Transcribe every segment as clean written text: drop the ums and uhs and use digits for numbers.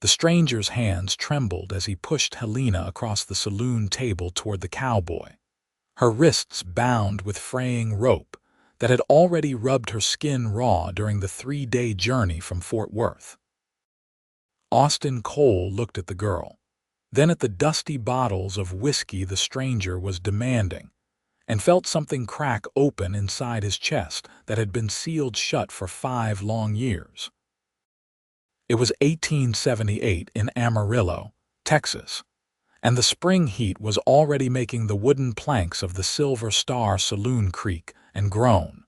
The stranger's hands trembled as he pushed Helena across the saloon table toward the cowboy, her wrists bound with fraying rope that had already rubbed her skin raw during the 3-day journey from Fort Worth. Austin Cole looked at the girl, then at the dusty bottles of whiskey the stranger was demanding, and felt something crack open inside his chest that had been sealed shut for 5 long years. It was 1878 in Amarillo, Texas, and the spring heat was already making the wooden planks of the Silver Star Saloon creak and groan.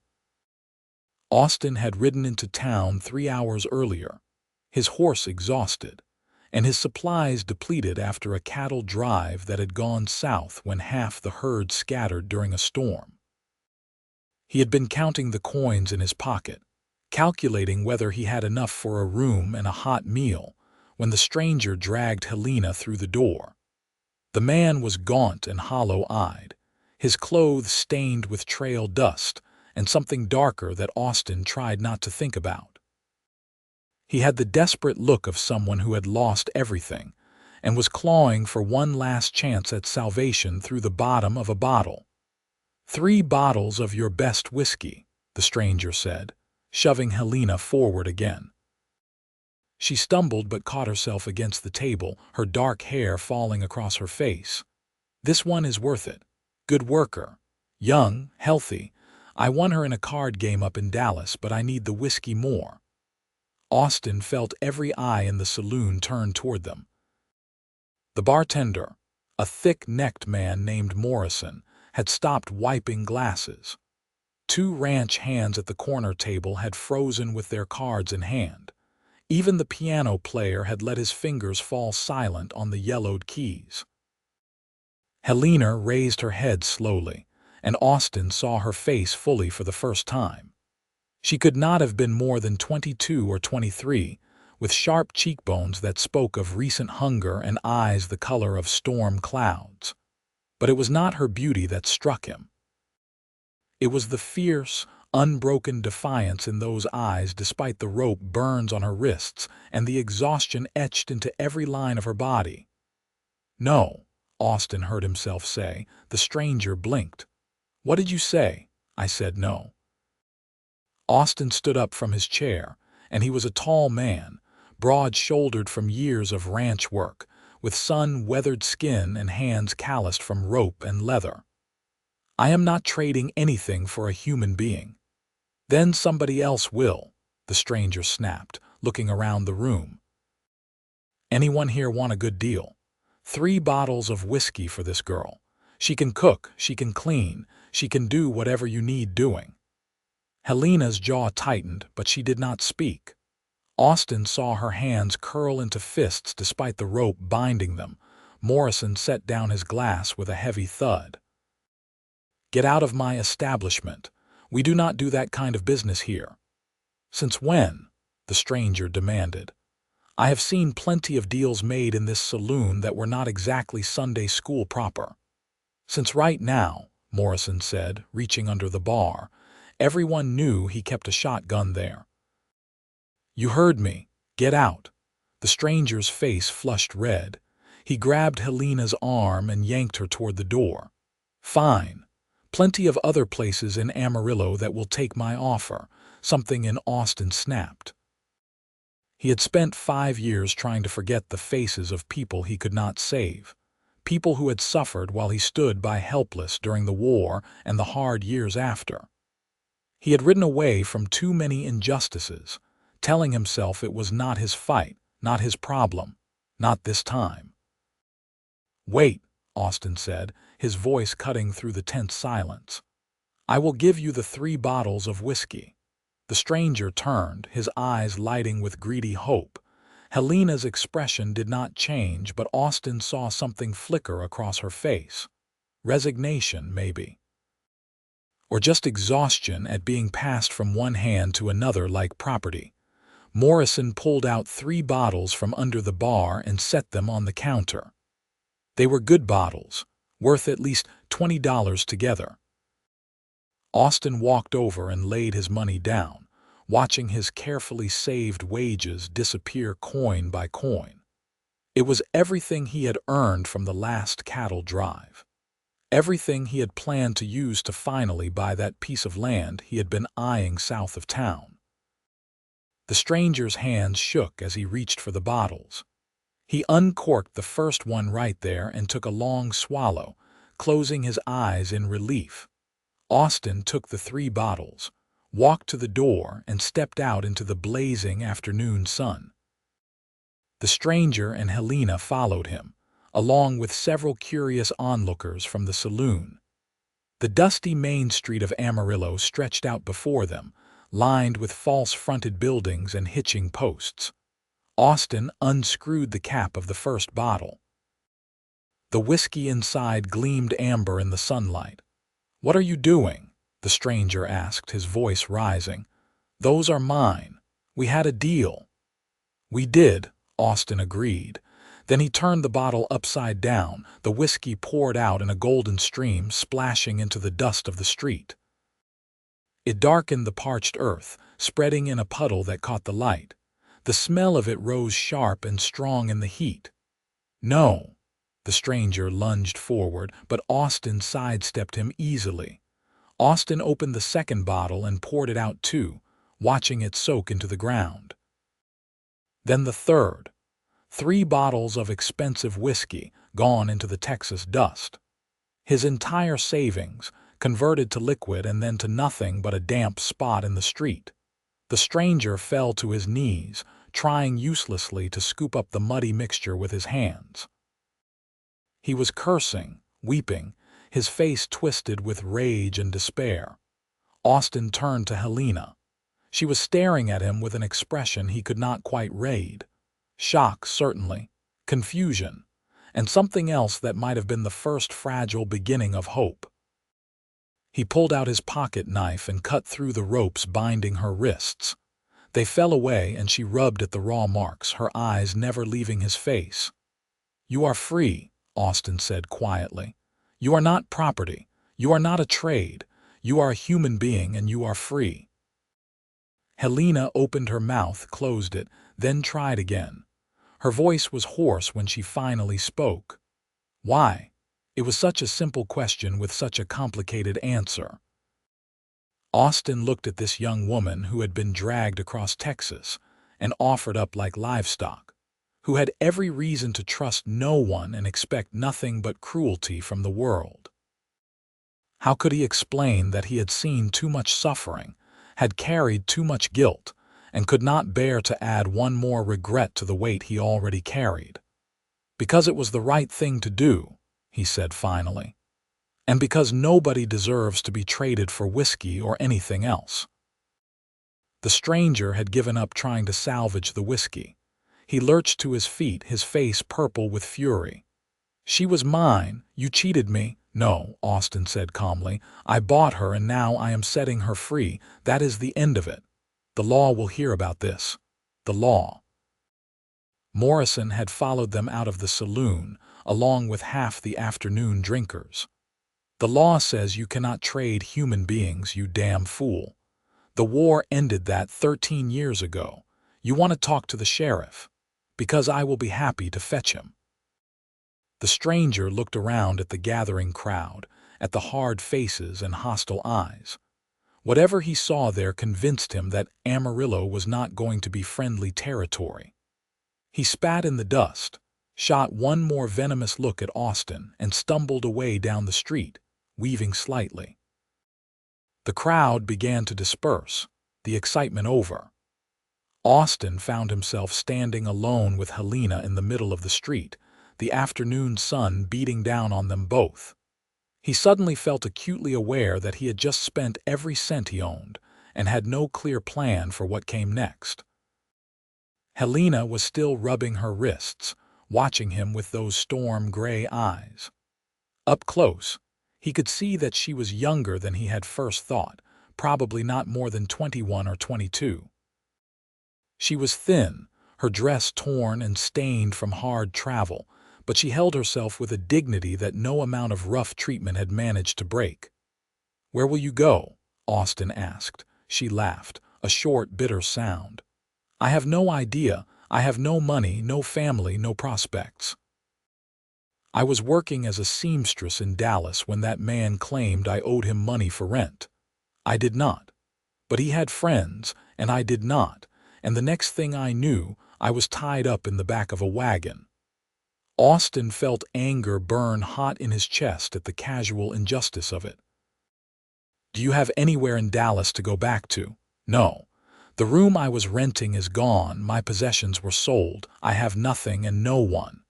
Austin had ridden into town 3 hours earlier, his horse exhausted, and his supplies depleted after a cattle drive that had gone south when half the herd scattered during a storm. He had been counting the coins in his pocket, calculating whether he had enough for a room and a hot meal, when the stranger dragged Helena through the door. The man was gaunt and hollow-eyed, his clothes stained with trail dust and something darker that Austin tried not to think about. He had the desperate look of someone who had lost everything and was clawing for one last chance at salvation through the bottom of a bottle. 3 bottles of your best whiskey, the stranger said, shoving Helena forward again. She stumbled but caught herself against the table, her dark hair falling across her face. This one is worth it. Good worker. Young, healthy. I won her in a card game up in Dallas, but I need the whiskey more. Austin felt every eye in the saloon turn toward them. The bartender, a thick-necked man named Morrison, had stopped wiping glasses. 2 ranch hands at the corner table had frozen with their cards in hand. Even the piano player had let his fingers fall silent on the yellowed keys. Helena raised her head slowly, and Austin saw her face fully for the first time. She could not have been more than 22 or 23, with sharp cheekbones that spoke of recent hunger and eyes the color of storm clouds. But it was not her beauty that struck him. It was the fierce, unbroken defiance in those eyes despite the rope burns on her wrists and the exhaustion etched into every line of her body. "No," Austin heard himself say. The stranger blinked. "What did you say?" "I said no." Austin stood up from his chair, and he was a tall man, broad-shouldered from years of ranch work, with sun-weathered skin and hands calloused from rope and leather. "I am not trading anything for a human being." "Then somebody else will," the stranger snapped, looking around the room. "Anyone here want a good deal? 3 bottles of whiskey for this girl. She can cook, she can clean, she can do whatever you need doing." Helena's jaw tightened, but she did not speak. Austin saw her hands curl into fists despite the rope binding them. Morrison set down his glass with a heavy thud. "Get out of my establishment. We do not do that kind of business here." "Since when?" the stranger demanded. "I have seen plenty of deals made in this saloon that were not exactly Sunday school proper." "Since right now," Morrison said, reaching under the bar. Everyone knew he kept a shotgun there. "You heard me. Get out." The stranger's face flushed red. He grabbed Helena's arm and yanked her toward the door. "Fine. Plenty of other places in Amarillo that will take my offer," something in Austin snapped. He had spent 5 years trying to forget the faces of people he could not save, people who had suffered while he stood by helpless during the war and the hard years after. He had ridden away from too many injustices, telling himself it was not his fight, not his problem, not this time. "Wait," Austin said, his voice cutting through the tense silence. "I will give you the 3 bottles of whiskey." The stranger turned, his eyes lighting with greedy hope. Helena's expression did not change, but Austin saw something flicker across her face. Resignation, maybe. Or just exhaustion at being passed from one hand to another like property. Morrison pulled out 3 bottles from under the bar and set them on the counter. They were good bottles, worth at least $20 together. Austin walked over and laid his money down, watching his carefully saved wages disappear coin by coin. It was everything he had earned from the last cattle drive. Everything he had planned to use to finally buy that piece of land he had been eyeing south of town. The stranger's hands shook as he reached for the bottles. He uncorked the first one right there and took a long swallow, closing his eyes in relief. Austin took the 3 bottles, walked to the door, and stepped out into the blazing afternoon sun. The stranger and Helena followed him, along with several curious onlookers from the saloon. The dusty main street of Amarillo stretched out before them, lined with false-fronted buildings and hitching posts. Austin unscrewed the cap of the first bottle. The whiskey inside gleamed amber in the sunlight. "What are you doing?" the stranger asked, his voice rising. "Those are mine. We had a deal." "We did," Austin agreed. Then he turned the bottle upside down, the whiskey poured out in a golden stream, splashing into the dust of the street. It darkened the parched earth, spreading in a puddle that caught the light. The smell of it rose sharp and strong in the heat. "No." The stranger lunged forward, but Austin sidestepped him easily. Austin opened the second bottle and poured it out too, watching it soak into the ground. Then the third. 3 bottles of expensive whiskey gone into the Texas dust. His entire savings, converted to liquid and then to nothing but a damp spot in the street. The stranger fell to his knees, trying uselessly to scoop up the muddy mixture with his hands. He was cursing, weeping, his face twisted with rage and despair. Austin turned to Helena. She was staring at him with an expression he could not quite read. Shock, certainly, confusion, and something else that might have been the first fragile beginning of hope. He pulled out his pocket knife and cut through the ropes binding her wrists. They fell away and she rubbed at the raw marks, her eyes never leaving his face. "You are free," Austin said quietly. "You are not property. You are not a trade. You are a human being and you are free." Helena opened her mouth, closed it, then tried again. Her voice was hoarse when she finally spoke. "Why?" It was such a simple question with such a complicated answer. Austin looked at this young woman who had been dragged across Texas and offered up like livestock, who had every reason to trust no one and expect nothing but cruelty from the world. How could he explain that he had seen too much suffering, had carried too much guilt, and could not bear to add one more regret to the weight he already carried? "Because it was the right thing to do," he said finally. "And because nobody deserves to be traded for whiskey or anything else." The stranger had given up trying to salvage the whiskey. He lurched to his feet, his face purple with fury. "She was mine. You cheated me." "No," Austin said calmly. "I bought her and now I am setting her free. That is the end of it. The law will hear about this. The law." Morrison had followed them out of the saloon, along with half the afternoon drinkers. "The law says you cannot trade human beings, you damn fool. The war ended that 13 years ago. You want to talk to the sheriff? Because I will be happy to fetch him." The stranger looked around at the gathering crowd, at the hard faces and hostile eyes. Whatever he saw there convinced him that Amarillo was not going to be friendly territory. He spat in the dust, shot one more venomous look at Austin, and stumbled away down the street, weaving slightly. The crowd began to disperse, the excitement over. Austin found himself standing alone with Helena in the middle of the street, the afternoon sun beating down on them both. He suddenly felt acutely aware that he had just spent every cent he owned and had no clear plan for what came next. Helena was still rubbing her wrists, watching him with those storm-gray eyes. Up close, he could see that she was younger than he had first thought, probably not more than 21 or 22. She was thin, her dress torn and stained from hard travel, but she held herself with a dignity that no amount of rough treatment had managed to break. "Where will you go?" Austin asked. She laughed, a short, bitter sound. "I have no idea. I have no money, no family, no prospects. I was working as a seamstress in Dallas when that man claimed I owed him money for rent. I did not. But he had friends, and I did not, and the next thing I knew, I was tied up in the back of a wagon. Austin felt anger burn hot in his chest at the casual injustice of it. Do you have anywhere in Dallas to go back to? No. The room I was renting is gone, my possessions were sold, I have nothing and no one.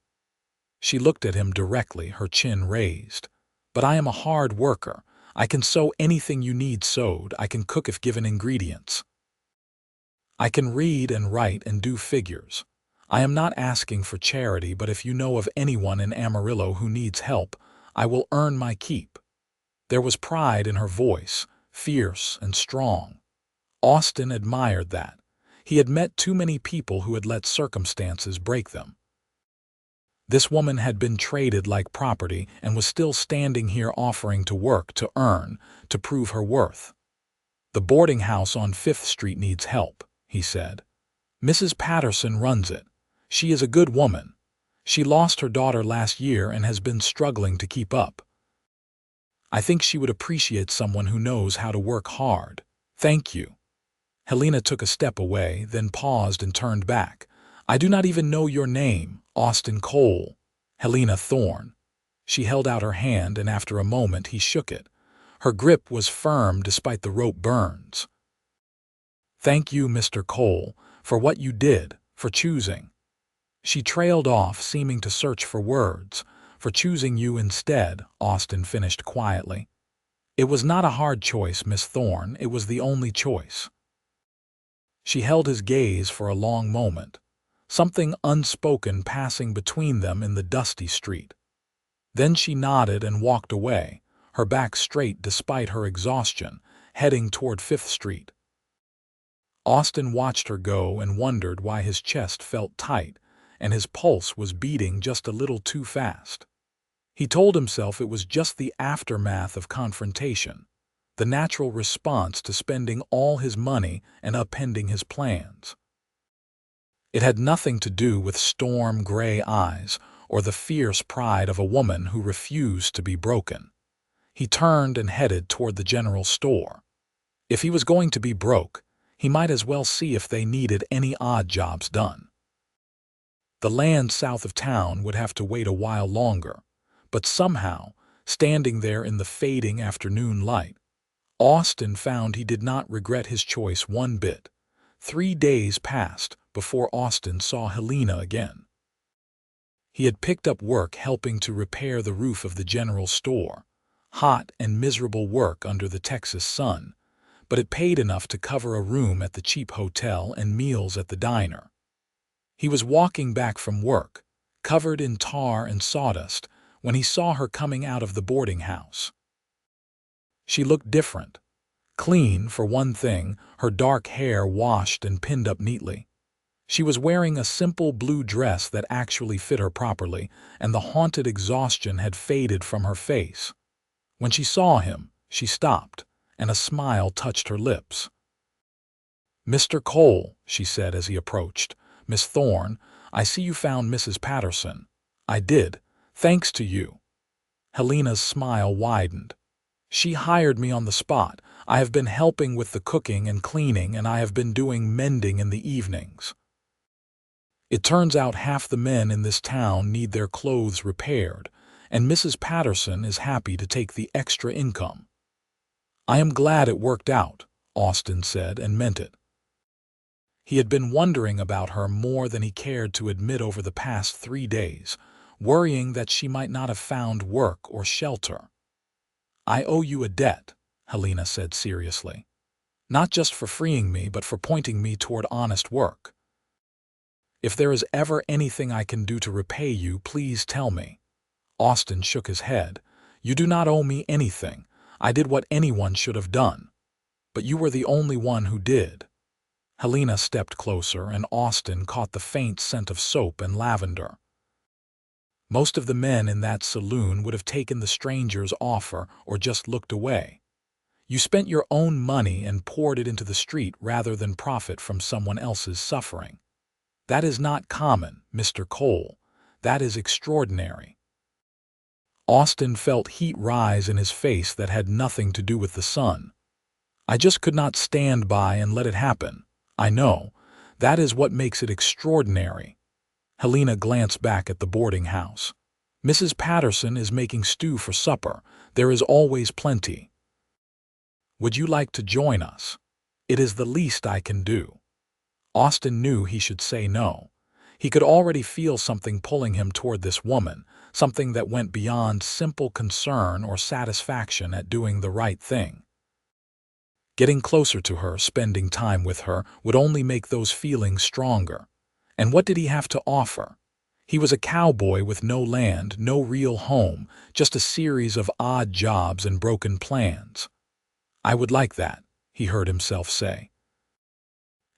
She looked at him directly, her chin raised. But I am a hard worker. I can sew anything you need sewed, I can cook if given ingredients. I can read and write and do figures. I am not asking for charity, but if you know of anyone in Amarillo who needs help, I will earn my keep. There was pride in her voice, fierce and strong. Austin admired that. He had met too many people who had let circumstances break them. This woman had been traded like property and was still standing here offering to work, to earn, to prove her worth. The boarding house on 5th Street needs help, he said. Mrs. Patterson runs it. She is a good woman. She lost her daughter last year and has been struggling to keep up. I think she would appreciate someone who knows how to work hard. Thank you. Helena took a step away, then paused and turned back. I do not even know your name, Austin Cole. Helena Thorne. She held out her hand, and after a moment he shook it. Her grip was firm despite the rope burns. Thank you, Mr. Cole, for what you did, for choosing. She trailed off, seeming to search for words. For choosing you instead, Austin finished quietly. It was not a hard choice, Miss Thorne, it was the only choice. She held his gaze for a long moment, something unspoken passing between them in the dusty street. Then she nodded and walked away, her back straight despite her exhaustion, heading toward 5th Street. Austin watched her go and wondered why his chest felt tight and his pulse was beating just a little too fast. He told himself it was just the aftermath of confrontation, the natural response to spending all his money and upending his plans. It had nothing to do with storm gray eyes or the fierce pride of a woman who refused to be broken. He turned and headed toward the general store. If he was going to be broke, he might as well see if they needed any odd jobs done. The land south of town would have to wait a while longer, but somehow, standing there in the fading afternoon light, Austin found he did not regret his choice one bit. 3 days passed before Austin saw Helena again. He had picked up work helping to repair the roof of the general store, hot and miserable work under the Texas sun, but it paid enough to cover a room at the cheap hotel and meals at the diner. He was walking back from work, covered in tar and sawdust, when he saw her coming out of the boarding house. She looked different. Clean, for one thing, her dark hair washed and pinned up neatly. She was wearing a simple blue dress that actually fit her properly, and the haunted exhaustion had faded from her face. When she saw him, she stopped, and a smile touched her lips. Mr. Cole, she said as he approached. Miss Thorne, I see you found Mrs. Patterson. I did, thanks to you. Helena's smile widened. She hired me on the spot. I have been helping with the cooking and cleaning, and I have been doing mending in the evenings. It turns out half the men in this town need their clothes repaired, and Mrs. Patterson is happy to take the extra income. I am glad it worked out, Austin said, and meant it. He had been wondering about her more than he cared to admit over the past 3 days, worrying that she might not have found work or shelter. I owe you a debt, Helena said seriously. Not just for freeing me, but for pointing me toward honest work. If there is ever anything I can do to repay you, please tell me. Austin shook his head. You do not owe me anything. I did what anyone should have done. But you were the only one who did. Helena stepped closer, and Austin caught the faint scent of soap and lavender. Most of the men in that saloon would have taken the stranger's offer or just looked away. You spent your own money and poured it into the street rather than profit from someone else's suffering. That is not common, Mr. Cole. That is extraordinary. Austin felt heat rise in his face that had nothing to do with the sun. I just could not stand by and let it happen. I know. That is what makes it extraordinary. Helena glanced back at the boarding house. Mrs. Patterson is making stew for supper. There is always plenty. Would you like to join us? It is the least I can do. Austin knew he should say no. He could already feel something pulling him toward this woman, something that went beyond simple concern or satisfaction at doing the right thing. Getting closer to her, spending time with her, would only make those feelings stronger. And what did he have to offer? He was a cowboy with no land, no real home, just a series of odd jobs and broken plans. I would like that, he heard himself say.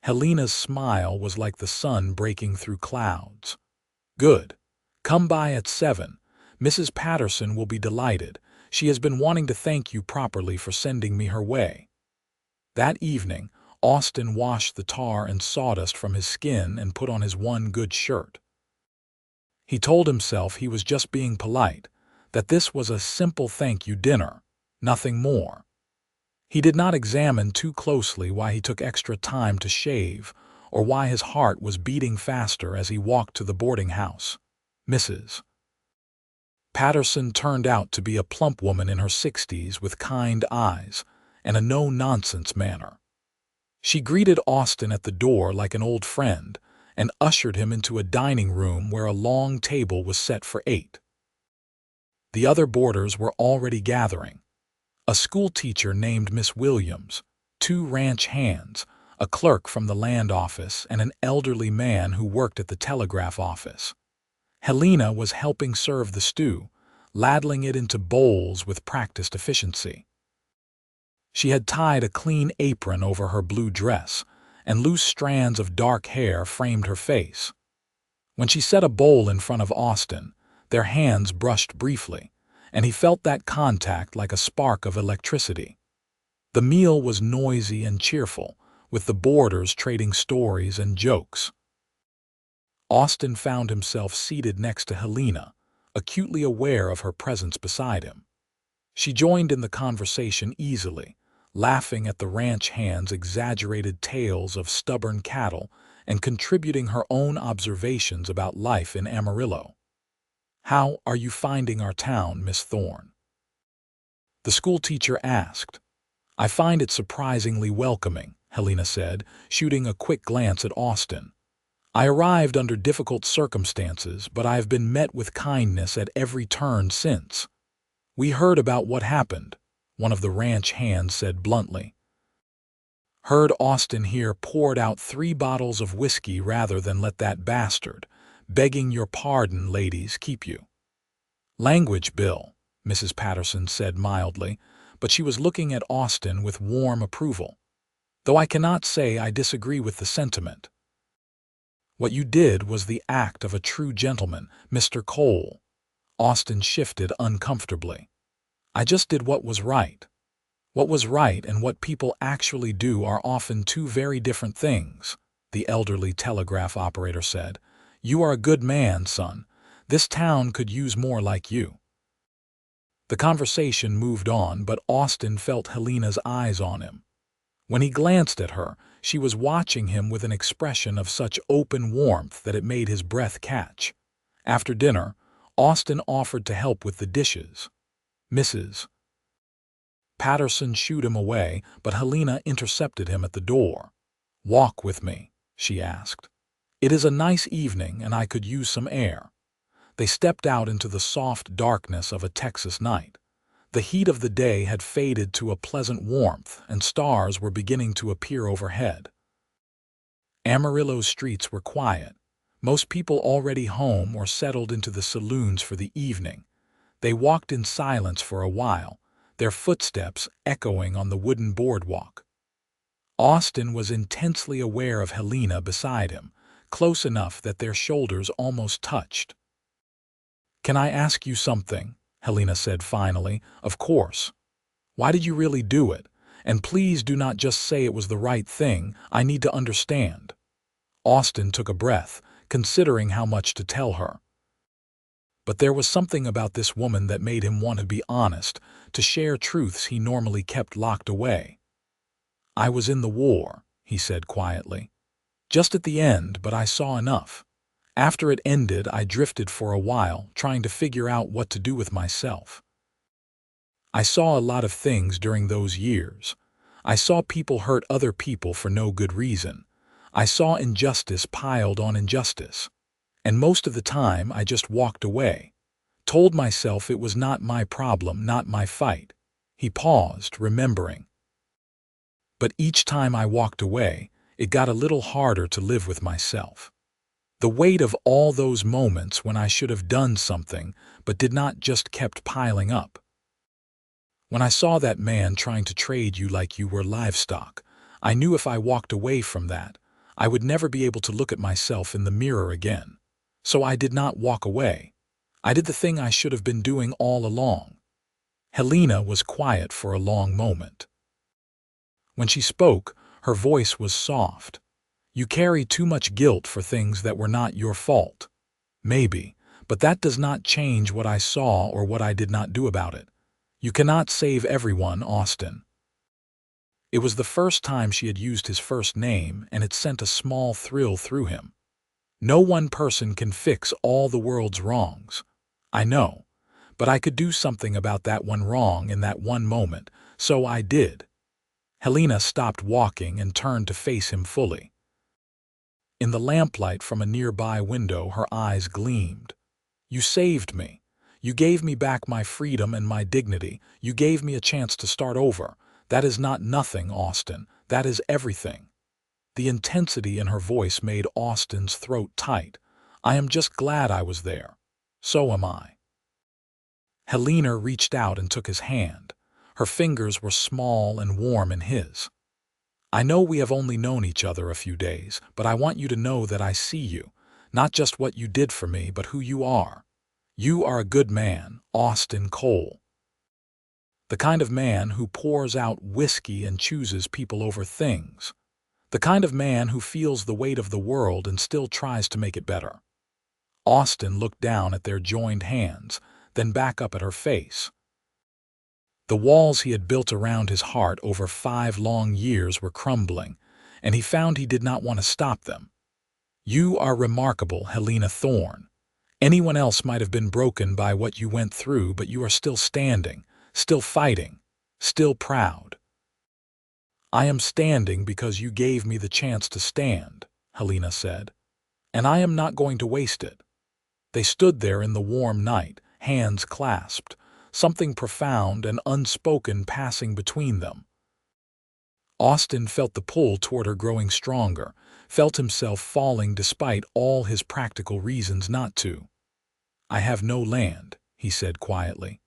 Helena's smile was like the sun breaking through clouds. Good. Come by at 7. Mrs. Patterson will be delighted. She has been wanting to thank you properly for sending me her way. That evening, Austin washed the tar and sawdust from his skin and put on his one good shirt. He told himself he was just being polite, that this was a simple thank you dinner, nothing more. He did not examine too closely why he took extra time to shave or why his heart was beating faster as he walked to the boarding house. Mrs. Patterson turned out to be a plump woman in her 60s with kind eyes and a no-nonsense manner. She greeted Austin at the door like an old friend and ushered him into a dining room where a long table was set for 8. The other boarders were already gathering. A school teacher named Miss Williams, 2 ranch hands, a clerk from the land office, and an elderly man who worked at the telegraph office. Helena was helping serve the stew, ladling it into bowls with practiced efficiency. She had tied a clean apron over her blue dress, and loose strands of dark hair framed her face. When she set a bowl in front of Austin, their hands brushed briefly, and he felt that contact like a spark of electricity. The meal was noisy and cheerful, with the boarders trading stories and jokes. Austin found himself seated next to Helena, acutely aware of her presence beside him. She joined in the conversation easily, laughing at the ranch hand's exaggerated tales of stubborn cattle and contributing her own observations about life in Amarillo. "How are you finding our town, Miss Thorne?" the schoolteacher asked. "I find it surprisingly welcoming," Helena said, shooting a quick glance at Austin. "I arrived under difficult circumstances, but I have been met with kindness at every turn since." "We heard about what happened," one of the ranch hands said bluntly. "Heard Austin here poured out 3 bottles of whiskey rather than let that bastard, begging your pardon, ladies, keep you." "Language, Bill," Mrs. Patterson said mildly, but she was looking at Austin with warm approval. "Though I cannot say I disagree with the sentiment. What you did was the act of a true gentleman, Mr. Cole." Austin shifted uncomfortably. "I just did what was right." What was right and what people actually do are often 2 very different things, the elderly telegraph operator said. "You are a good man, son. This town could use more like you." The conversation moved on, but Austin felt Helena's eyes on him. When he glanced at her, she was watching him with an expression of such open warmth that it made his breath catch. After dinner, Austin offered to help with the dishes. Mrs. Patterson shooed him away, but Helena intercepted him at the door. "Walk with me," she asked. "It is a nice evening and I could use some air." They stepped out into the soft darkness of a Texas night. The heat of the day had faded to a pleasant warmth and stars were beginning to appear overhead. Amarillo's streets were quiet. Most people already home or settled into the saloons for the evening. They walked in silence for a while, their footsteps echoing on the wooden boardwalk. Austin was intensely aware of Helena beside him, close enough that their shoulders almost touched. "Can I ask you something?" Helena said finally. "Of course. Why did you really do it? And please do not just say it was the right thing. I need to understand." Austin took a breath, considering how much to tell her. But there was something about this woman that made him want to be honest, to share truths he normally kept locked away. "I was in the war," he said quietly. "Just at the end, but I saw enough. After it ended, I drifted for a while, trying to figure out what to do with myself. I saw a lot of things during those years. I saw people hurt other people for no good reason. I saw injustice piled on injustice. And most of the time, I just walked away. Told myself it was not my problem, not my fight." He paused, remembering. "But each time I walked away, it got a little harder to live with myself. The weight of all those moments when I should have done something, but did not, just kept piling up. When I saw that man trying to trade you like you were livestock, I knew if I walked away from that, I would never be able to look at myself in the mirror again. So I did not walk away. I did the thing I should have been doing all along." Helena was quiet for a long moment. When she spoke, her voice was soft. "You carry too much guilt for things that were not your fault. Maybe, but that does not change what I saw or what I did not do about it. You cannot save everyone, Austin." It was the first time she had used his first name, and it sent a small thrill through him. "No one person can fix all the world's wrongs. I know, but I could do something about that one wrong in that one moment, so I did." Helena stopped walking and turned to face him fully. In the lamplight from a nearby window, her eyes gleamed. "You saved me. You gave me back my freedom and my dignity. You gave me a chance to start over. That is not nothing, Austin. That is everything." The intensity in her voice made Austin's throat tight. "I am just glad I was there. So am I." Helena reached out and took his hand. Her fingers were small and warm in his. "I know we have only known each other a few days, but I want you to know that I see you, not just what you did for me, but who you are. You are a good man, Austin Cole. The kind of man who pours out whiskey and chooses people over things. The kind of man who feels the weight of the world and still tries to make it better." Austin looked down at their joined hands, then back up at her face. The walls he had built around his heart over 5 long years were crumbling, and he found he did not want to stop them. "You are remarkable, Helena Thorne. Anyone else might have been broken by what you went through, but you are still standing, still fighting, still proud." "I am standing because you gave me the chance to stand," Helena said, "and I am not going to waste it." They stood there in the warm night, hands clasped, something profound and unspoken passing between them. Austin felt the pull toward her growing stronger, felt himself falling despite all his practical reasons not to. "I have no land," he said quietly.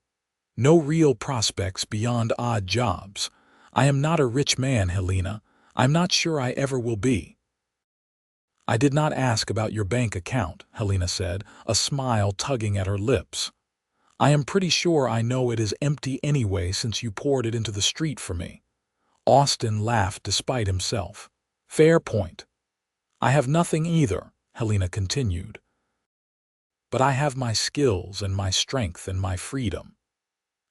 "No real prospects beyond odd jobs. I am not a rich man, Helena. I'm not sure I ever will be." "I did not ask about your bank account," Helena said, a smile tugging at her lips. "I am pretty sure I know it is empty anyway since you poured it into the street for me." Austin laughed despite himself. "Fair point. I have nothing either," Helena continued. "But I have my skills and my strength and my freedom.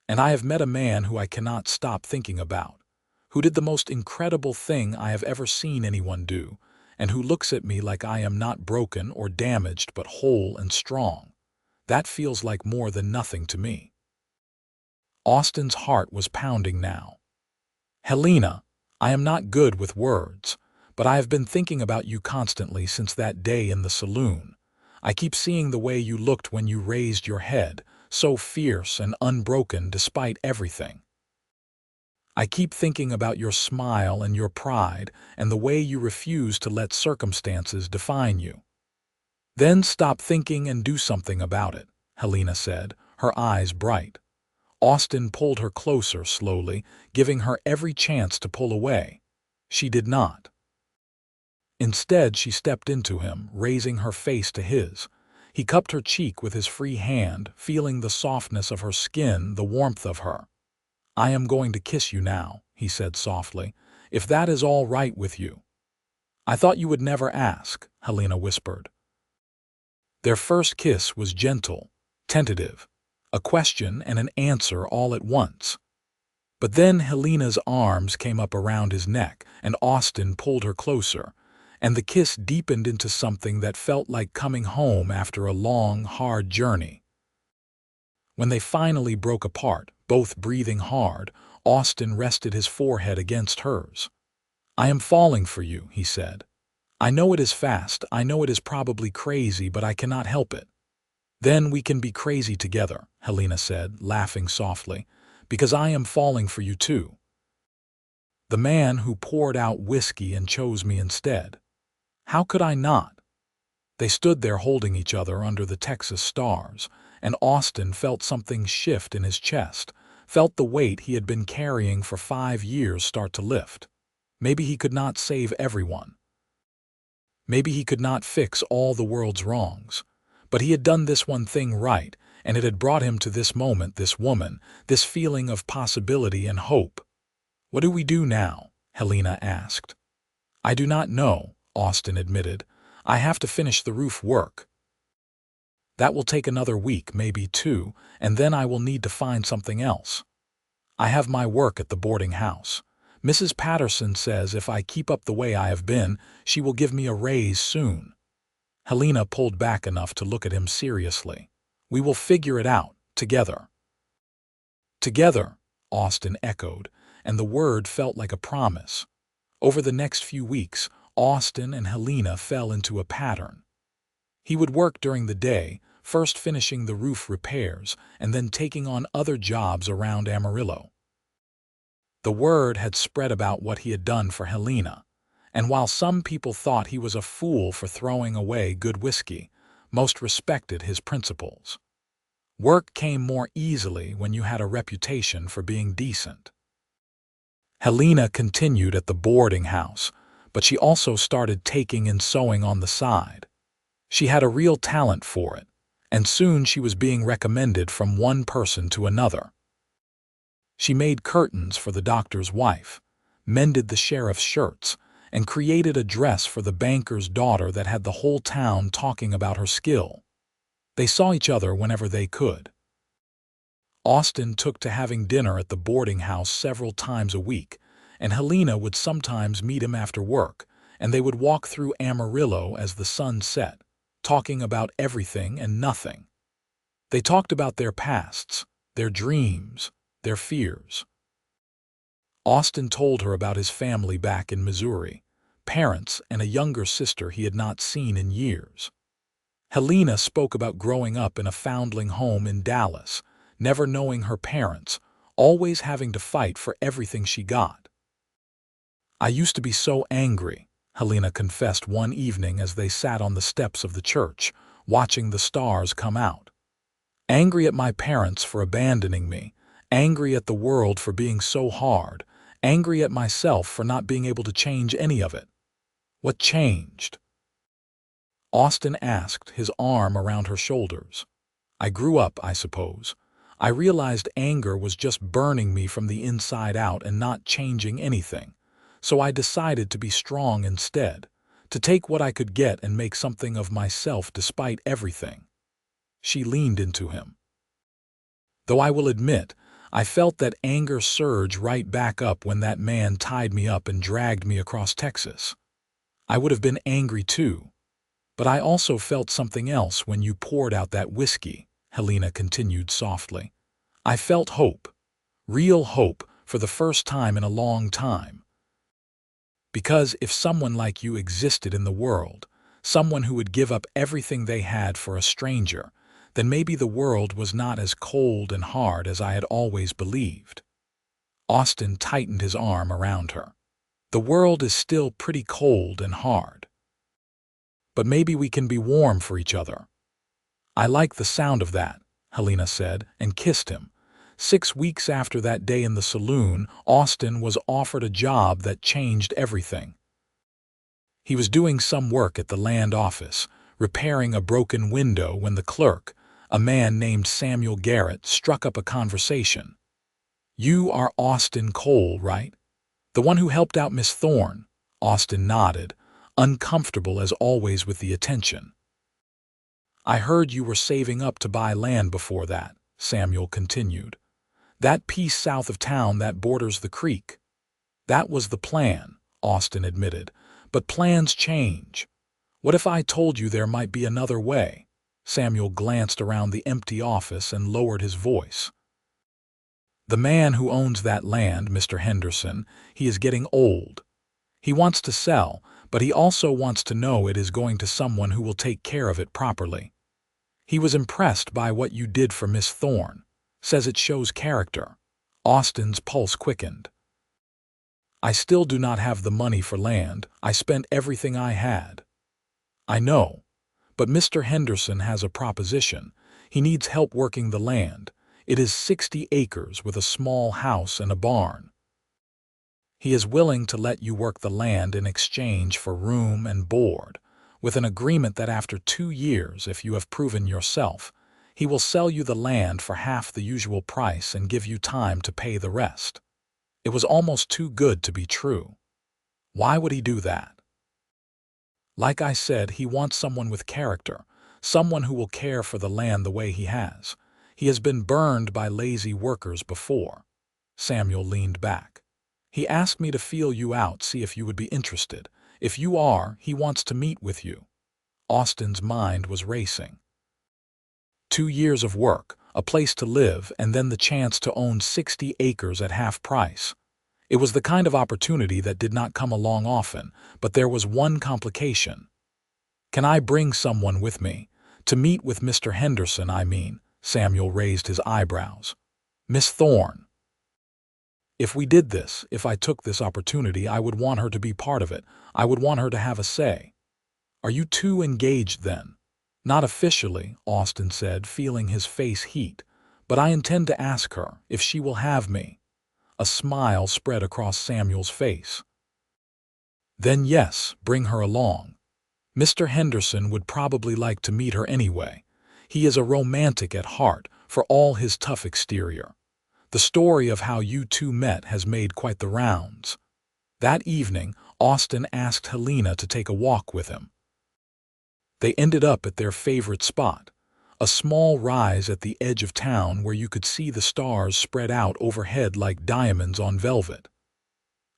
And I have met a man who I cannot stop thinking about, who did the most incredible thing I have ever seen anyone do, and who looks at me like I am not broken or damaged but whole and strong. That feels like more than nothing to me." Austin's heart was pounding now. "Helena, I am not good with words, but I have been thinking about you constantly since that day in the saloon. I keep seeing the way you looked when you raised your head, so fierce and unbroken despite everything. I keep thinking about your smile and your pride and the way you refuse to let circumstances define you." "Then stop thinking and do something about it," Helena said, her eyes bright. Austin pulled her closer slowly, giving her every chance to pull away. She did not. Instead, she stepped into him, raising her face to his. He cupped her cheek with his free hand, feeling the softness of her skin, the warmth of her. "I am going to kiss you now," he said softly, "if that is all right with you." I thought you would never ask, Helena whispered. Their first kiss was gentle, tentative, a question and an answer all at once. But then Helena's arms came up around his neck, and Austin pulled her closer, and the kiss deepened into something that felt like coming home after a long, hard journey. When they finally broke apart, both breathing hard, Austin rested his forehead against hers. "I am falling for you," he said. "I know it is fast, I know it is probably crazy, but I cannot help it." "Then we can be crazy together," Helena said, laughing softly, "because I am falling for you too. The man who poured out whiskey and chose me instead. How could I not?" They stood there holding each other under the Texas stars, and Austin felt something shift in his chest, felt the weight he had been carrying for 5 years start to lift. Maybe he could not save everyone. Maybe he could not fix all the world's wrongs. But he had done this one thing right, and it had brought him to this moment, this woman, this feeling of possibility and hope. "What do we do now?" Helena asked. "I do not know," Austin admitted. "I have to finish the roof work. That will take another week, maybe 2, and then I will need to find something else. I have my work at the boarding house. Mrs. Patterson says if I keep up the way I have been, she will give me a raise soon." Helena pulled back enough to look at him seriously. "We will figure it out, together." "Together," Austin echoed, and the word felt like a promise. Over the next few weeks, Austin and Helena fell into a pattern. He would work during the day, first finishing the roof repairs and then taking on other jobs around Amarillo. The word had spread about what he had done for Helena, and while some people thought he was a fool for throwing away good whiskey, most respected his principles. Work came more easily when you had a reputation for being decent. Helena continued at the boarding house, but she also started taking in sewing on the side. She had a real talent for it, and soon she was being recommended from one person to another. She made curtains for the doctor's wife, mended the sheriff's shirts, and created a dress for the banker's daughter that had the whole town talking about her skill. They saw each other whenever they could. Austin took to having dinner at the boarding house several times a week, and Helena would sometimes meet him after work, and they would walk through Amarillo as the sun set, talking about everything and nothing. They talked about their pasts, their dreams, their fears. Austin told her about his family back in Missouri, parents and a younger sister he had not seen in years. Helena spoke about growing up in a foundling home in Dallas, never knowing her parents, always having to fight for everything she got. "I used to be so angry," Helena confessed one evening as they sat on the steps of the church, watching the stars come out. "Angry at my parents for abandoning me, angry at the world for being so hard, angry at myself for not being able to change any of it." "What changed?" Austin asked, his arm around her shoulders. "I grew up, I suppose. I realized anger was just burning me from the inside out and not changing anything. So I decided to be strong instead, to take what I could get and make something of myself despite everything." She leaned into him. "Though I will admit, I felt that anger surge right back up when that man tied me up and dragged me across Texas. I would have been angry too. But I also felt something else when you poured out that whiskey," Helena continued softly. "I felt hope, real hope, for the first time in a long time. Because if someone like you existed in the world, someone who would give up everything they had for a stranger, then maybe the world was not as cold and hard as I had always believed." Austin tightened his arm around her. "The world is still pretty cold and hard. But maybe we can be warm for each other." "I like the sound of that," Helena said, and kissed him. 6 weeks after that day in the saloon, Austin was offered a job that changed everything. He was doing some work at the land office, repairing a broken window when the clerk, a man named Samuel Garrett, struck up a conversation. "You are Austin Cole, right? The one who helped out Miss Thorne?" Austin nodded, uncomfortable as always with the attention. "I heard you were saving up to buy land before that," Samuel continued. "That piece south of town that borders the creek." "That was the plan," Austin admitted. "But plans change. What if I told you there might be another way?" Samuel glanced around the empty office and lowered his voice. "The man who owns that land, Mr. Henderson, he is getting old. He wants to sell, but he also wants to know it is going to someone who will take care of it properly. He was impressed by what you did for Miss Thorne. Says it shows character." Austin's pulse quickened. "I still do not have the money for land. I spent everything I had." "I know. But Mr. Henderson has a proposition. He needs help working the land. It is 60 acres with a small house and a barn. He is willing to let you work the land in exchange for room and board, with an agreement that after 2 years, if you have proven yourself, he will sell you the land for half the usual price and give you time to pay the rest." It was almost too good to be true. Why would he do that? "Like I said, he wants someone with character, someone who will care for the land the way he has. He has been burned by lazy workers before." Samuel leaned back. "He asked me to feel you out, see if you would be interested. If you are, he wants to meet with you." Austin's mind was racing. 2 years of work, a place to live, and then the chance to own 60 acres at half price. It was the kind of opportunity that did not come along often, but there was one complication. "Can I bring someone with me? To meet with Mr. Henderson, I mean." Samuel raised his eyebrows. "Miss Thorne." "If we did this, if I took this opportunity, I would want her to be part of it. I would want her to have a say." "Are you two engaged then?" "Not officially," Austin said, feeling his face heat. "But I intend to ask her, if she will have me." A smile spread across Samuel's face. "Then yes, bring her along. Mr. Henderson would probably like to meet her anyway. He is a romantic at heart, for all his tough exterior. The story of how you two met has made quite the rounds." That evening, Austin asked Helena to take a walk with him. They ended up at their favorite spot, a small rise at the edge of town where you could see the stars spread out overhead like diamonds on velvet.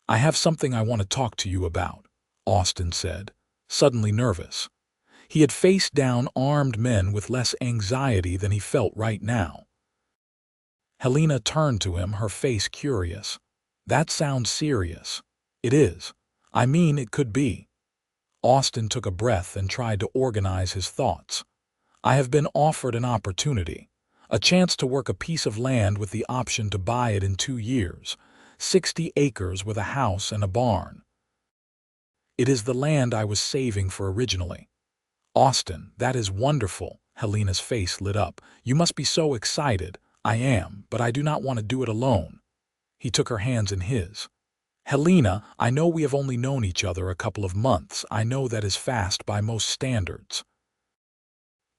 "I have something I want to talk to you about," Austin said, suddenly nervous. He had faced down armed men with less anxiety than he felt right now. Helena turned to him, her face curious. "That sounds serious." "It is. I mean, it could be." Austin took a breath and tried to organize his thoughts. "I have been offered an opportunity, a chance to work a piece of land with the option to buy it in 2 years, 60 acres with a house and a barn. It is the land I was saving for originally." "Austin, that is wonderful." Helena's face lit up. "You must be so excited." "I am, but I do not want to do it alone." He took her hands in his. "Helena, I know we have only known each other a couple of months. I know that is fast by most standards.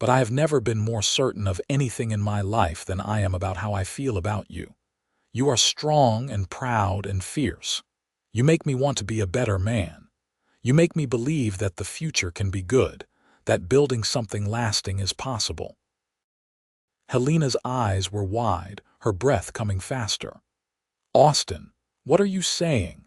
But I have never been more certain of anything in my life than I am about how I feel about you. You are strong and proud and fierce. You make me want to be a better man. You make me believe that the future can be good, that building something lasting is possible." Helena's eyes were wide, her breath coming faster. "Austin, what are you saying?"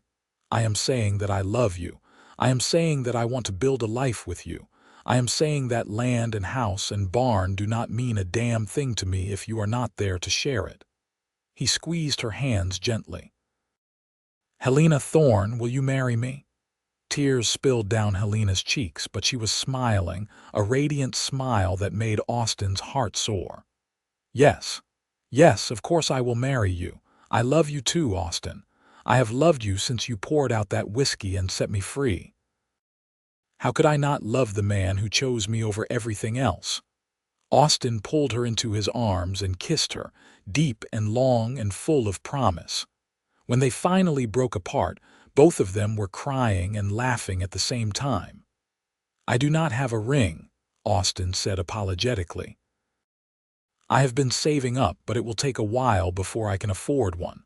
"I am saying that I love you. I am saying that I want to build a life with you. I am saying that land and house and barn do not mean a damn thing to me if you are not there to share it." He squeezed her hands gently. "Helena Thorne, will you marry me?" Tears spilled down Helena's cheeks, but she was smiling, a radiant smile that made Austin's heart soar. "Yes. Yes, of course I will marry you. I love you too, Austin. I have loved you since you poured out that whiskey and set me free. How could I not love the man who chose me over everything else?" Austin pulled her into his arms and kissed her, deep and long and full of promise. When they finally broke apart, both of them were crying and laughing at the same time. "I do not have a ring," Austin said apologetically. "I have been saving up, but it will take a while before I can afford one."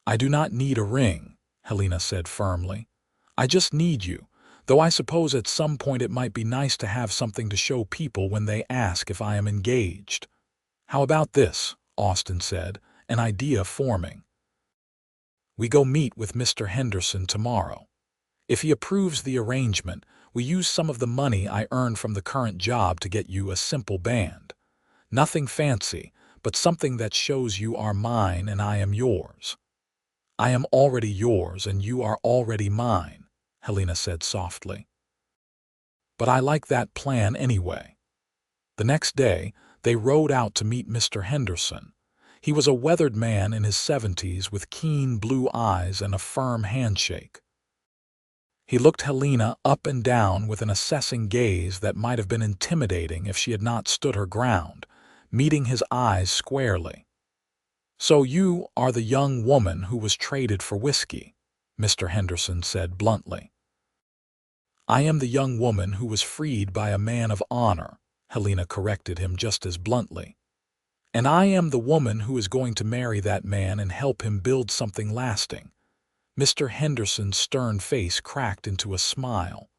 "I do not need a ring," Helena said firmly. "I just need you, though I suppose at some point it might be nice to have something to show people when they ask if I am engaged. How about this? Austin said, an idea forming. We go meet with Mr. Henderson tomorrow. If he approves the arrangement, we use some of the money I earn from the current job to get you a simple band. Nothing fancy, but something that shows you are mine and I am yours. I am already yours and you are already mine, Helena said softly. But I like that plan anyway. The next day, they rode out to meet Mr. Henderson. He was a weathered man in his 70s with keen blue eyes and a firm handshake. He looked Helena up and down with an assessing gaze that might have been intimidating if she had not stood her ground, meeting his eyes squarely. "So you are the young woman who was traded for whiskey," Mr. Henderson said bluntly. "I am the young woman who was freed by a man of honor," Helena corrected him just as bluntly. "And I am the woman who is going to marry that man and help him build something lasting." Mr. Henderson's stern face cracked into a smile.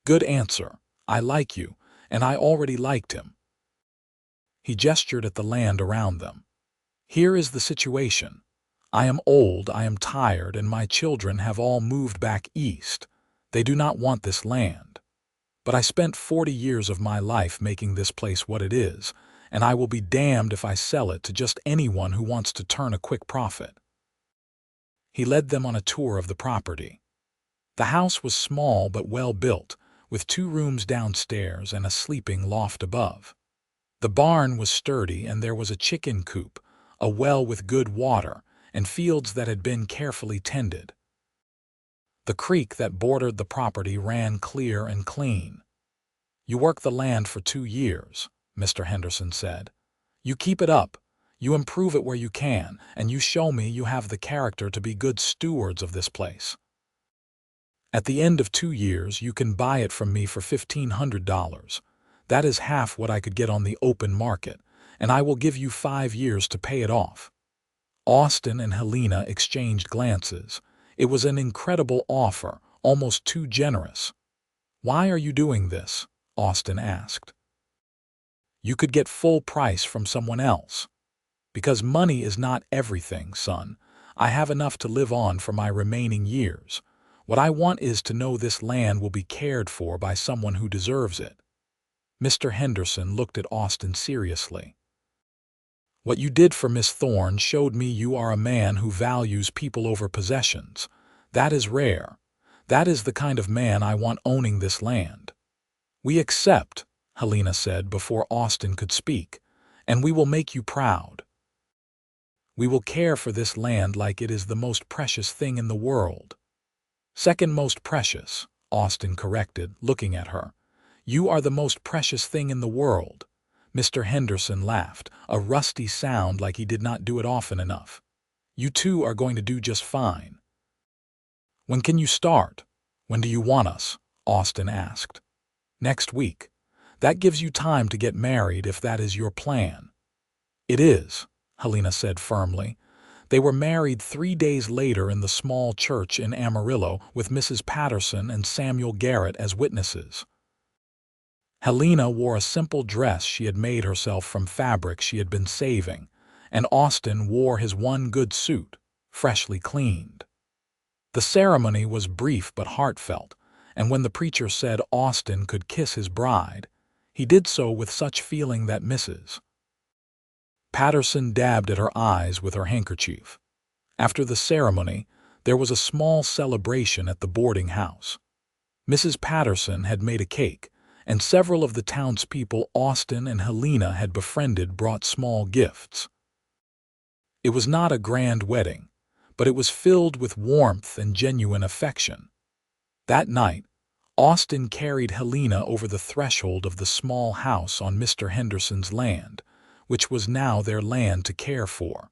"Good answer. I like you, and I already liked him." He gestured at the land around them. "Here is the situation. I am old, I am tired, and my children have all moved back east. They do not want this land. But I spent 40 years of my life making this place what it is, and I will be damned if I sell it to just anyone who wants to turn a quick profit." He led them on a tour of the property. The house was small but well built, with 2 rooms downstairs and a sleeping loft above. The barn was sturdy and there was a chicken coop, a well with good water, and fields that had been carefully tended. The creek that bordered the property ran clear and clean. "You work the land for 2 years," Mr. Henderson said. "You keep it up. You improve it where you can, and you show me you have the character to be good stewards of this place. At the end of 2 years, you can buy it from me for $1,500. That is half what I could get on the open market, and I will give you 5 years to pay it off." Austin and Helena exchanged glances. It was an incredible offer, almost too generous. "Why are you doing this?" Austin asked. "You could get full price from someone else." "Because money is not everything, son. I have enough to live on for my remaining years. What I want is to know this land will be cared for by someone who deserves it." Mr. Henderson looked at Austin seriously. "What you did for Miss Thorne showed me you are a man who values people over possessions. That is rare. That is the kind of man I want owning this land." "We accept," Helena said before Austin could speak, "and we will make you proud. We will care for this land like it is the most precious thing in the world." "Second most precious," Austin corrected, looking at her. "You are the most precious thing in the world." Mr. Henderson laughed, a rusty sound like he did not do it often enough. "You two are going to do just fine." "When can you start? When do you want us?" Austin asked. "Next week. That gives you time to get married if that is your plan." "It is," Helena said firmly. They were married 3 days later in the small church in Amarillo with Mrs. Patterson and Samuel Garrett as witnesses. Helena wore a simple dress she had made herself from fabric she had been saving, and Austin wore his one good suit, freshly cleaned. The ceremony was brief but heartfelt, and when the preacher said Austin could kiss his bride, he did so with such feeling that Mrs. Patterson dabbed at her eyes with her handkerchief. After the ceremony, there was a small celebration at the boarding house. Mrs. Patterson had made a cake, and several of the townspeople Austin and Helena had befriended brought small gifts. It was not a grand wedding, but it was filled with warmth and genuine affection. That night, Austin carried Helena over the threshold of the small house on Mr. Henderson's land, which was now their land to care for.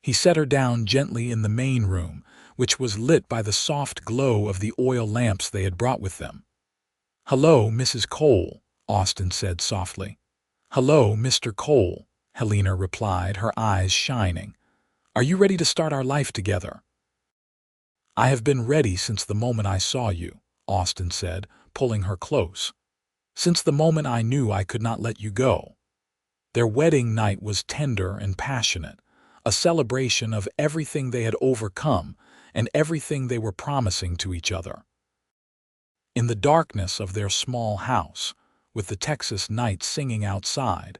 He set her down gently in the main room, which was lit by the soft glow of the oil lamps they had brought with them. "Hello, Mrs. Cole," Austin said softly. "Hello, Mr. Cole," Helena replied, her eyes shining. "Are you ready to start our life together?" "I have been ready since the moment I saw you," Austin said, pulling her close. "Since the moment I knew I could not let you go." Their wedding night was tender and passionate, a celebration of everything they had overcome and everything they were promising to each other. In the darkness of their small house, with the Texas night singing outside,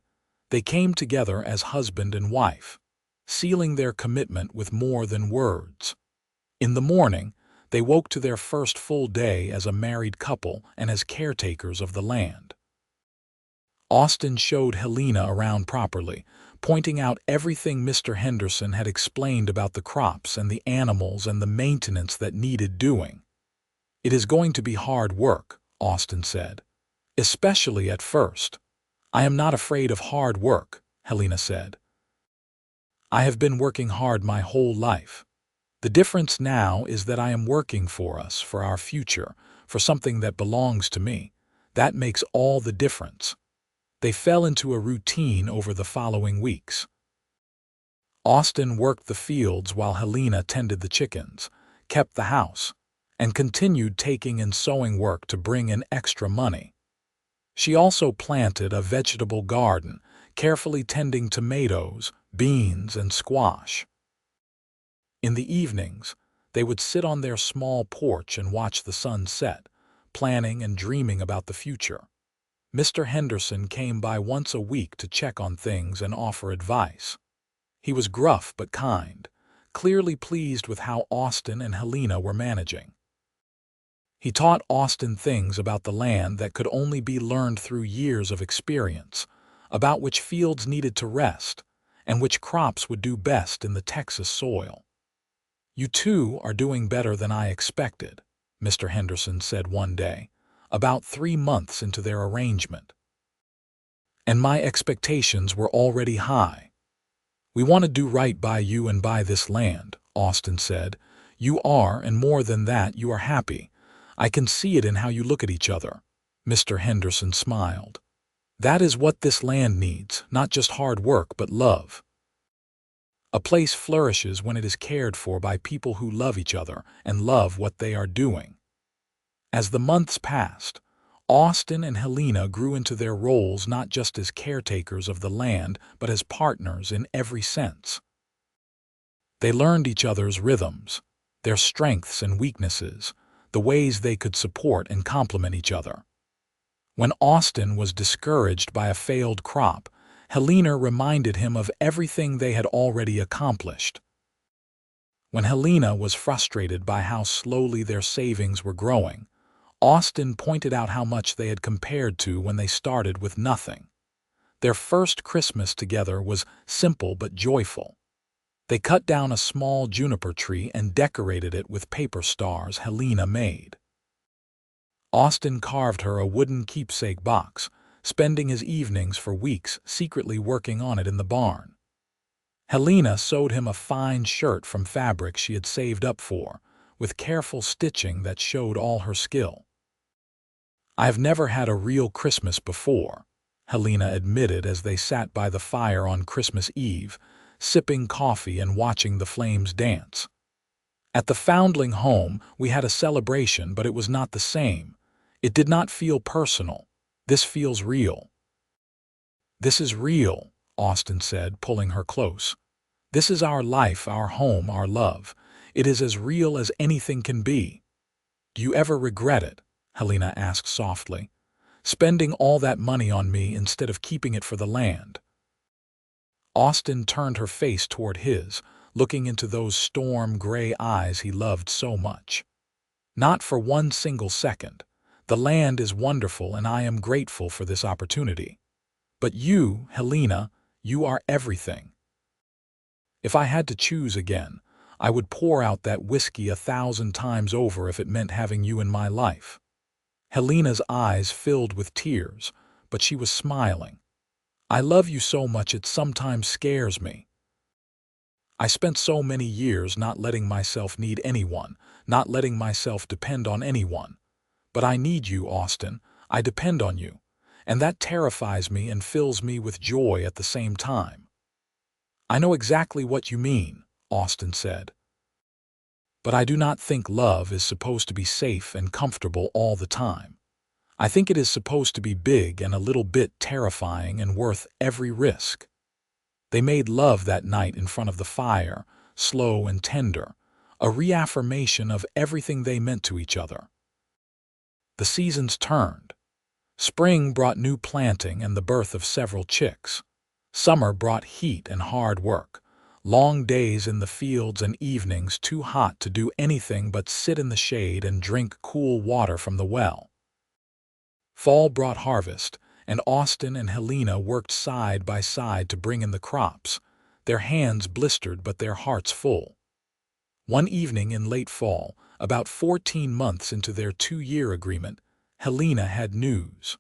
they came together as husband and wife, sealing their commitment with more than words. In the morning, they woke to their first full day as a married couple and as caretakers of the land. Austin showed Helena around properly, pointing out everything Mr. Henderson had explained about the crops and the animals and the maintenance that needed doing. "It is going to be hard work," Austin said, "especially at first." "I am not afraid of hard work," Helena said. "I have been working hard my whole life. The difference now is that I am working for us, for our future, for something that belongs to me. That makes all the difference." They fell into a routine over the following weeks. Austin worked the fields while Helena tended the chickens, kept the house, and continued taking and sewing work to bring in extra money. She also planted a vegetable garden, carefully tending tomatoes, beans, and squash. In the evenings, they would sit on their small porch and watch the sun set, planning and dreaming about the future. Mr. Henderson came by once a week to check on things and offer advice. He was gruff but kind, clearly pleased with how Austin and Helena were managing. He taught Austin things about the land that could only be learned through years of experience, about which fields needed to rest, and which crops would do best in the Texas soil. "You two are doing better than I expected," Mr. Henderson said one day, about 3 months into their arrangement. "And my expectations were already high." "We want to do right by you and by this land," Austin said. "You are, and more than that, you are happy. I can see it in how you look at each other." Mr. Henderson smiled. "That is what this land needs, not just hard work, but love. A place flourishes when it is cared for by people who love each other and love what they are doing." As the months passed, Austin and Helena grew into their roles not just as caretakers of the land, but as partners in every sense. They learned each other's rhythms, their strengths and weaknesses, the ways they could support and complement each other. When Austin was discouraged by a failed crop, Helena reminded him of everything they had already accomplished. When Helena was frustrated by how slowly their savings were growing, Austin pointed out how much they had compared to when they started with nothing. Their first Christmas together was simple but joyful. They cut down a small juniper tree and decorated it with paper stars Helena made. Austin carved her a wooden keepsake box, spending his evenings for weeks secretly working on it in the barn. Helena sewed him a fine shirt from fabric she had saved up for, with careful stitching that showed all her skill. "I have never had a real Christmas before," Helena admitted as they sat by the fire on Christmas Eve, sipping coffee and watching the flames dance. "At the foundling home, we had a celebration, but it was not the same. It did not feel personal. This feels real." "This is real," Austin said, pulling her close. "This is our life, our home, our love. It is as real as anything can be." "Do you ever regret it?" Helena asked softly. "Spending all that money on me instead of keeping it for the land?" Austin turned her face toward his, looking into those storm-gray eyes he loved so much. "Not for one single second. The land is wonderful and I am grateful for this opportunity. But you, Helena, you are everything. If I had to choose again, I would pour out that whiskey 1,000 times over if it meant having you in my life." Helena's eyes filled with tears, but she was smiling. "I love you so much it sometimes scares me. I spent so many years not letting myself need anyone, not letting myself depend on anyone. But I need you, Austin. I depend on you. And that terrifies me and fills me with joy at the same time." "I know exactly what you mean," Austin said. But I do not think love is supposed to be safe and comfortable all the time. I think it is supposed to be big and a little bit terrifying and worth every risk." They made love that night in front of the fire, slow and tender, a reaffirmation of everything they meant to each other. The seasons turned. Spring brought new planting and the birth of several chicks. Summer brought heat and hard work, long days in the fields and evenings too hot to do anything but sit in the shade and drink cool water from the well. Fall brought harvest, and Austin and Helena worked side by side to bring in the crops, their hands blistered but their hearts full. One evening in late fall, about 14 months into their 2-year agreement, Helena had news.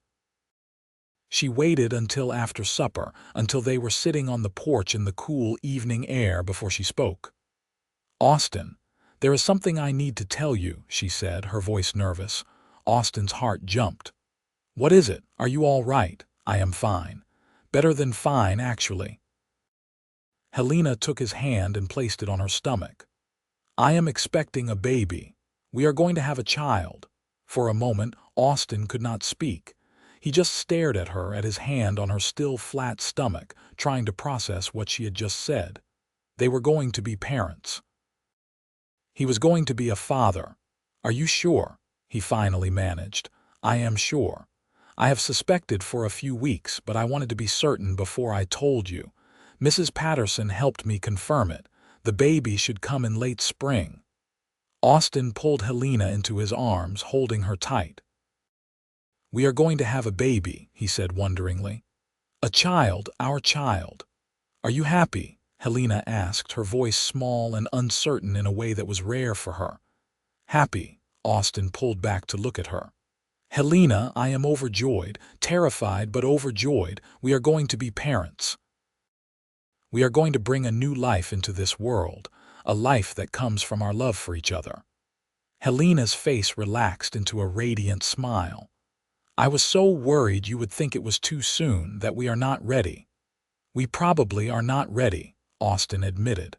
She waited until after supper, until they were sitting on the porch in the cool evening air before she spoke. "Austin, there is something I need to tell you," she said, her voice nervous. Austin's heart jumped. "What is it? Are you all right?" "I am fine. Better than fine, actually." Helena took his hand and placed it on her stomach. "I am expecting a baby. We are going to have a child." For a moment, Austin could not speak. He just stared at her, at his hand on her still flat stomach, trying to process what she had just said. They were going to be parents. He was going to be a father. "Are you sure?" he finally managed. "I am sure. I have suspected for a few weeks, but I wanted to be certain before I told you. Mrs. Patterson helped me confirm it. The baby should come in late spring." Austin pulled Helena into his arms, holding her tight. "We are going to have a baby," he said wonderingly. "A child, our child." "Are you happy?" Helena asked, her voice small and uncertain in a way that was rare for her. "Happy." Austin pulled back to look at her. "Helena, I am overjoyed, terrified but overjoyed. We are going to be parents. We are going to bring a new life into this world, a life that comes from our love for each other." Helena's face relaxed into a radiant smile. "I was so worried you would think it was too soon, that we are not ready." "We probably are not ready," Austin admitted.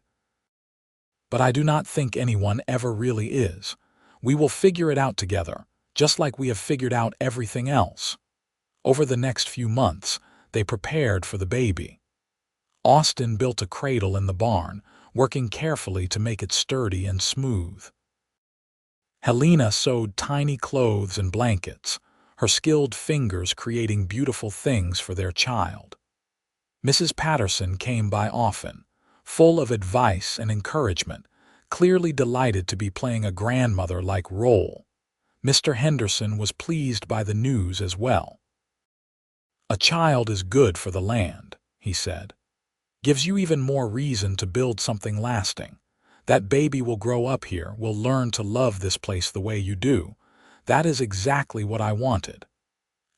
"But I do not think anyone ever really is. We will figure it out together, just like we have figured out everything else." Over the next few months, they prepared for the baby. Austin built a cradle in the barn, working carefully to make it sturdy and smooth. Helena sewed tiny clothes and blankets, her skilled fingers creating beautiful things for their child. Mrs. Patterson came by often, full of advice and encouragement, clearly delighted to be playing a grandmother-like role. Mr. Henderson was pleased by the news as well. "A child is good for the land," he said. "Gives you even more reason to build something lasting. That baby will grow up here, will learn to love this place the way you do. That is exactly what I wanted."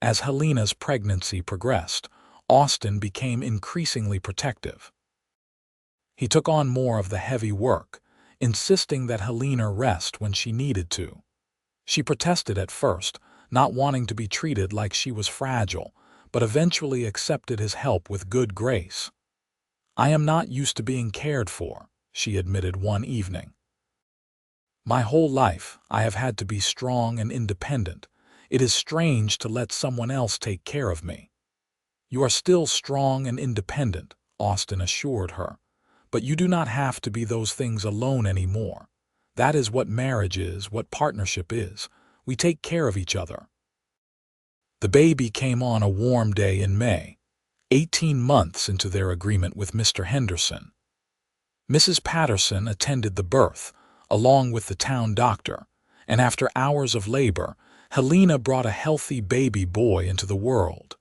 As Helena's pregnancy progressed, Austin became increasingly protective. He took on more of the heavy work, insisting that Helena rest when she needed to. She protested at first, not wanting to be treated like she was fragile, but eventually accepted his help with good grace. "I am not used to being cared for," she admitted one evening. "My whole life, I have had to be strong and independent. It is strange to let someone else take care of me." "You are still strong and independent," Austin assured her. "But you do not have to be those things alone anymore. That is what marriage is, what partnership is. We take care of each other." The baby came on a warm day in May, 18 months into their agreement with Mr. Henderson. Mrs. Patterson attended the birth, along with the town doctor, and after hours of labor, Helena brought a healthy baby boy into the world.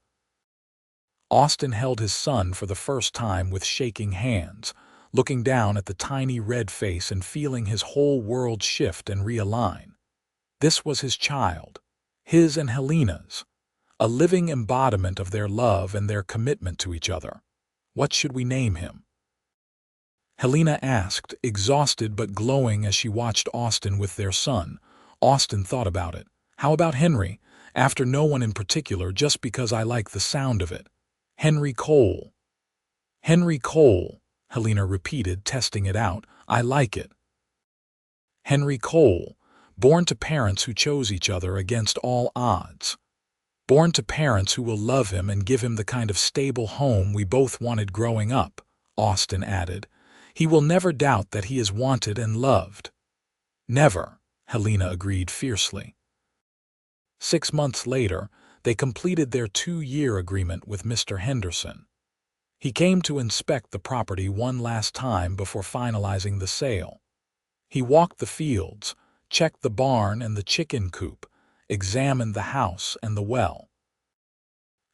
Austin held his son for the first time with shaking hands, looking down at the tiny red face and feeling his whole world shift and realign. This was his child, his and Helena's, a living embodiment of their love and their commitment to each other. "What should we name him?" Helena asked, exhausted but glowing as she watched Austin with their son. Austin thought about it. "How about Henry? After no one in particular, just because I like the sound of it." "Henry Cole." "Henry Cole," Helena repeated, testing it out. "I like it." Henry Cole, born to parents who chose each other against all odds. Born to parents who will love him and give him the kind of stable home we both wanted growing up, Austin added. He will never doubt that he is wanted and loved. Never, Helena agreed fiercely. 6 months later, they completed their 2-year agreement with Mr. Henderson. He came to inspect the property one last time before finalizing the sale. He walked the fields, checked the barn and the chicken coop, examined the house and the well.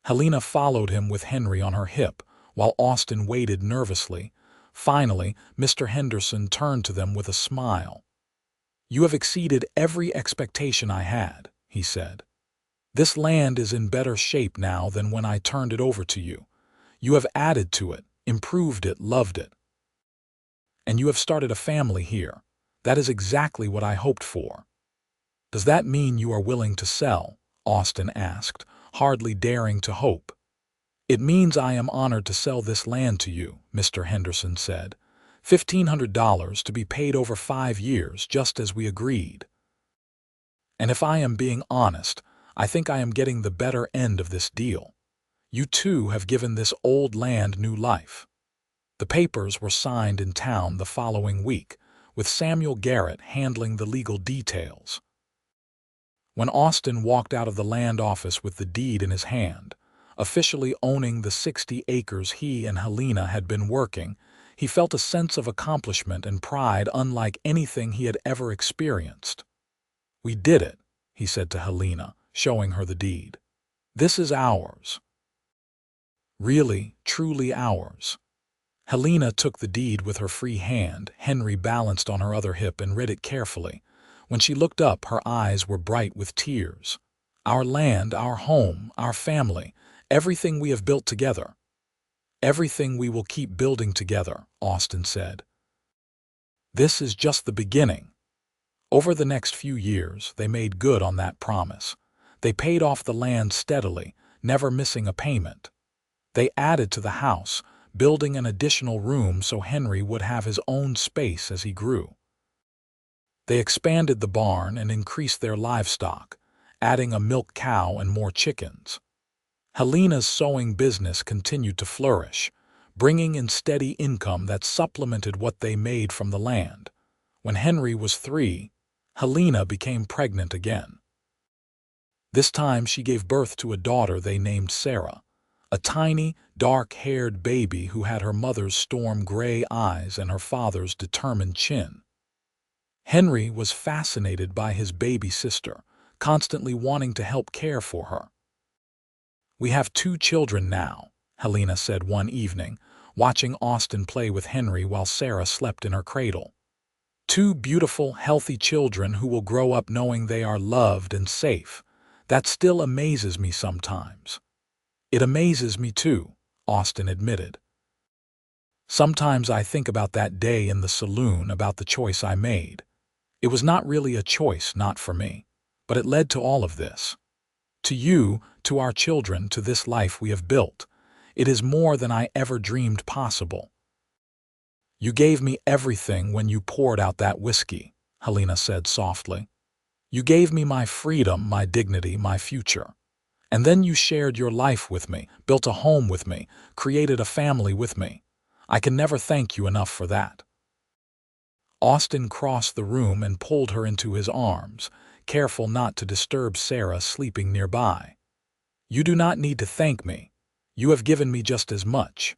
Helena followed him with Henry on her hip, while Austin waited nervously. Finally, Mr. Henderson turned to them with a smile. "You have exceeded every expectation I had," he said. "This land is in better shape now than when I turned it over to you. You have added to it, improved it, loved it. And you have started a family here. That is exactly what I hoped for." "Does that mean you are willing to sell?" Austin asked, hardly daring to hope. "It means I am honored to sell this land to you," Mr. Henderson said. $1,500 to be paid over 5 years, just as we agreed. And if I am being honest, I think I am getting the better end of this deal. You too have given this old land new life." The papers were signed in town the following week, with Samuel Garrett handling the legal details. When Austin walked out of the land office with the deed in his hand, officially owning the 60 acres he and Helena had been working, he felt a sense of accomplishment and pride unlike anything he had ever experienced. "We did it," he said to Helena, showing her the deed. "This is ours. Really, truly ours." Helena took the deed with her free hand. Henry balanced on her other hip and read it carefully. When she looked up, her eyes were bright with tears. "Our land, our home, our family, everything we have built together. Everything we will keep building together," Austin said. "This is just the beginning." Over the next few years, they made good on that promise. They paid off the land steadily, never missing a payment. They added to the house, building an additional room so Henry would have his own space as he grew. They expanded the barn and increased their livestock, adding a milk cow and more chickens. Helena's sewing business continued to flourish, bringing in steady income that supplemented what they made from the land. When Henry was 3, Helena became pregnant again. This time she gave birth to a daughter they named Sarah, a tiny, dark-haired baby who had her mother's storm-gray eyes and her father's determined chin. Henry was fascinated by his baby sister, constantly wanting to help care for her. "We have 2 children now," Helena said one evening, watching Austin play with Henry while Sarah slept in her cradle. "2 beautiful, healthy children who will grow up knowing they are loved and safe. That still amazes me sometimes." "It amazes me too," Austin admitted. "Sometimes I think about that day in the saloon, about the choice I made. It was not really a choice, not for me, but it led to all of this. To you, to our children, to this life we have built. It is more than I ever dreamed possible." "You gave me everything when you poured out that whiskey," Helena said softly. "You gave me my freedom, my dignity, my future. And then you shared your life with me, built a home with me, created a family with me. I can never thank you enough for that." Austin crossed the room and pulled her into his arms, careful not to disturb Sarah sleeping nearby. "You do not need to thank me. You have given me just as much.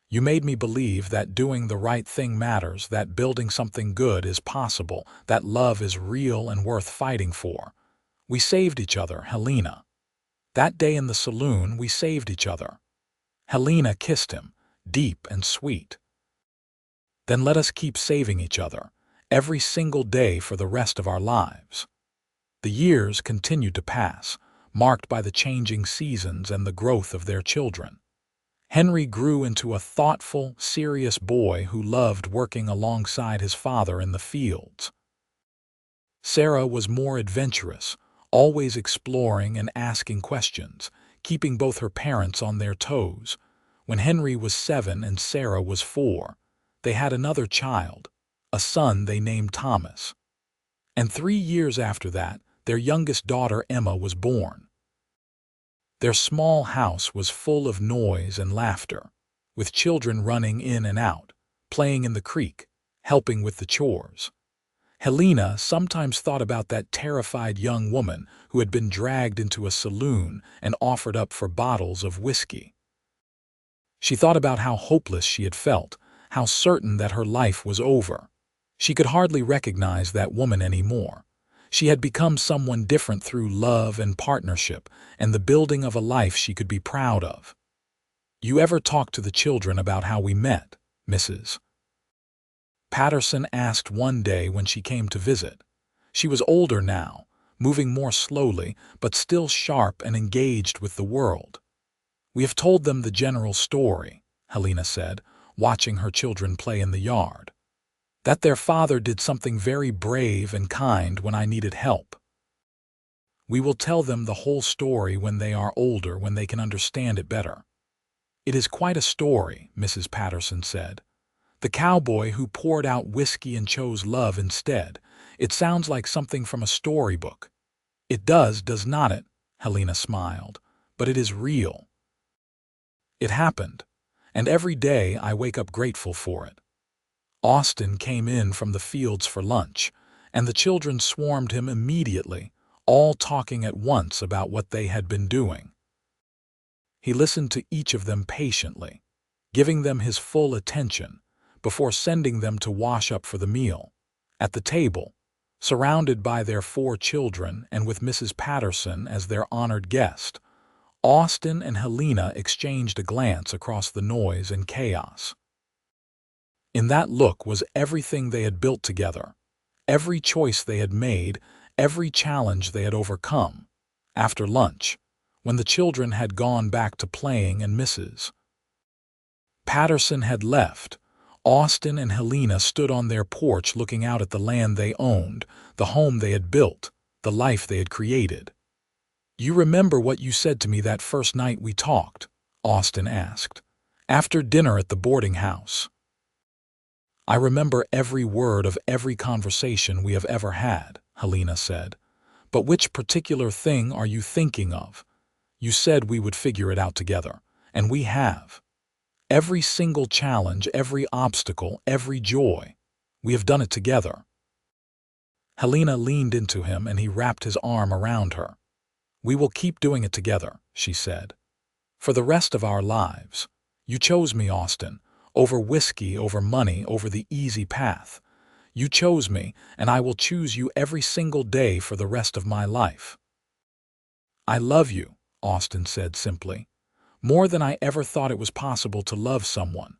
You made me believe that doing the right thing matters, that building something good is possible, that love is real and worth fighting for. We saved each other, Helena. That day in the saloon, we saved each other." Helena kissed him, deep and sweet. "Then let us keep saving each other, every single day for the rest of our lives." The years continued to pass, marked by the changing seasons and the growth of their children. Henry grew into a thoughtful, serious boy who loved working alongside his father in the fields. Sarah was more adventurous, always exploring and asking questions, keeping both her parents on their toes. When Henry was 7 and Sarah was 4, they had another child, a son they named Thomas. And 3 years after that, their youngest daughter Emma was born. Their small house was full of noise and laughter, with children running in and out, playing in the creek, helping with the chores. Helena sometimes thought about that terrified young woman who had been dragged into a saloon and offered up for bottles of whiskey. She thought about how hopeless she had felt, how certain that her life was over. She could hardly recognize that woman anymore. She had become someone different through love and partnership and the building of a life she could be proud of. "You ever talk to the children about how we met, Mrs. Patterson asked one day when she came to visit. She was older now, moving more slowly, but still sharp and engaged with the world. "We have told them the general story," Helena said, watching her children play in the yard. "That their father did something very brave and kind when I needed help. We will tell them the whole story when they are older, when they can understand it better." "It is quite a story," Mrs. Patterson said. "The cowboy who poured out whiskey and chose love instead. It sounds like something from a storybook." "It does not it?" Helena smiled. "But it is real. It happened, and every day I wake up grateful for it." Austin came in from the fields for lunch, and the children swarmed him immediately, all talking at once about what they had been doing. He listened to each of them patiently, giving them his full attention, before sending them to wash up for the meal. At the table, surrounded by their 4 children and with Mrs. Patterson as their honored guest, Austin and Helena exchanged a glance across the noise and chaos. In that look was everything they had built together, every choice they had made, every challenge they had overcome. After lunch, when the children had gone back to playing and Mrs. Patterson had left, Austin and Helena stood on their porch looking out at the land they owned, the home they had built, the life they had created. "You remember what you said to me that first night we talked?" Austin asked, "after dinner at the boarding house." "I remember every word of every conversation we have ever had," Helena said. "But which particular thing are you thinking of? You said we would figure it out together, and we have. Every single challenge, every obstacle, every joy. We have done it together." Helena leaned into him and he wrapped his arm around her. "We will keep doing it together," she said. "For the rest of our lives. You chose me, Austin, over whiskey, over money, over the easy path. You chose me, and I will choose you every single day for the rest of my life." "I love you," Austin said simply. "More than I ever thought it was possible to love someone."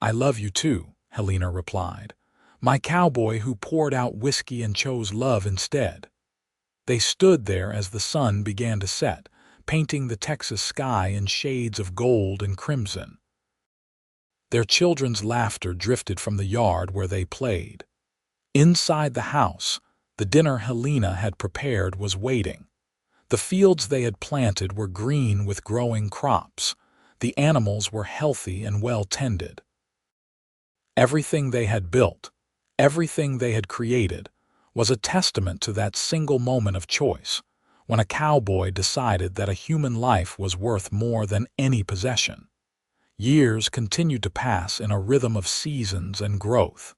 "I love you too," Helena replied. "My cowboy who poured out whiskey and chose love instead." They stood there as the sun began to set, painting the Texas sky in shades of gold and crimson. Their children's laughter drifted from the yard where they played. Inside the house, the dinner Helena had prepared was waiting. The fields they had planted were green with growing crops. The animals were healthy and well tended. Everything they had built, everything they had created, was a testament to that single moment of choice, when a cowboy decided that a human life was worth more than any possession. Years continued to pass in a rhythm of seasons and growth.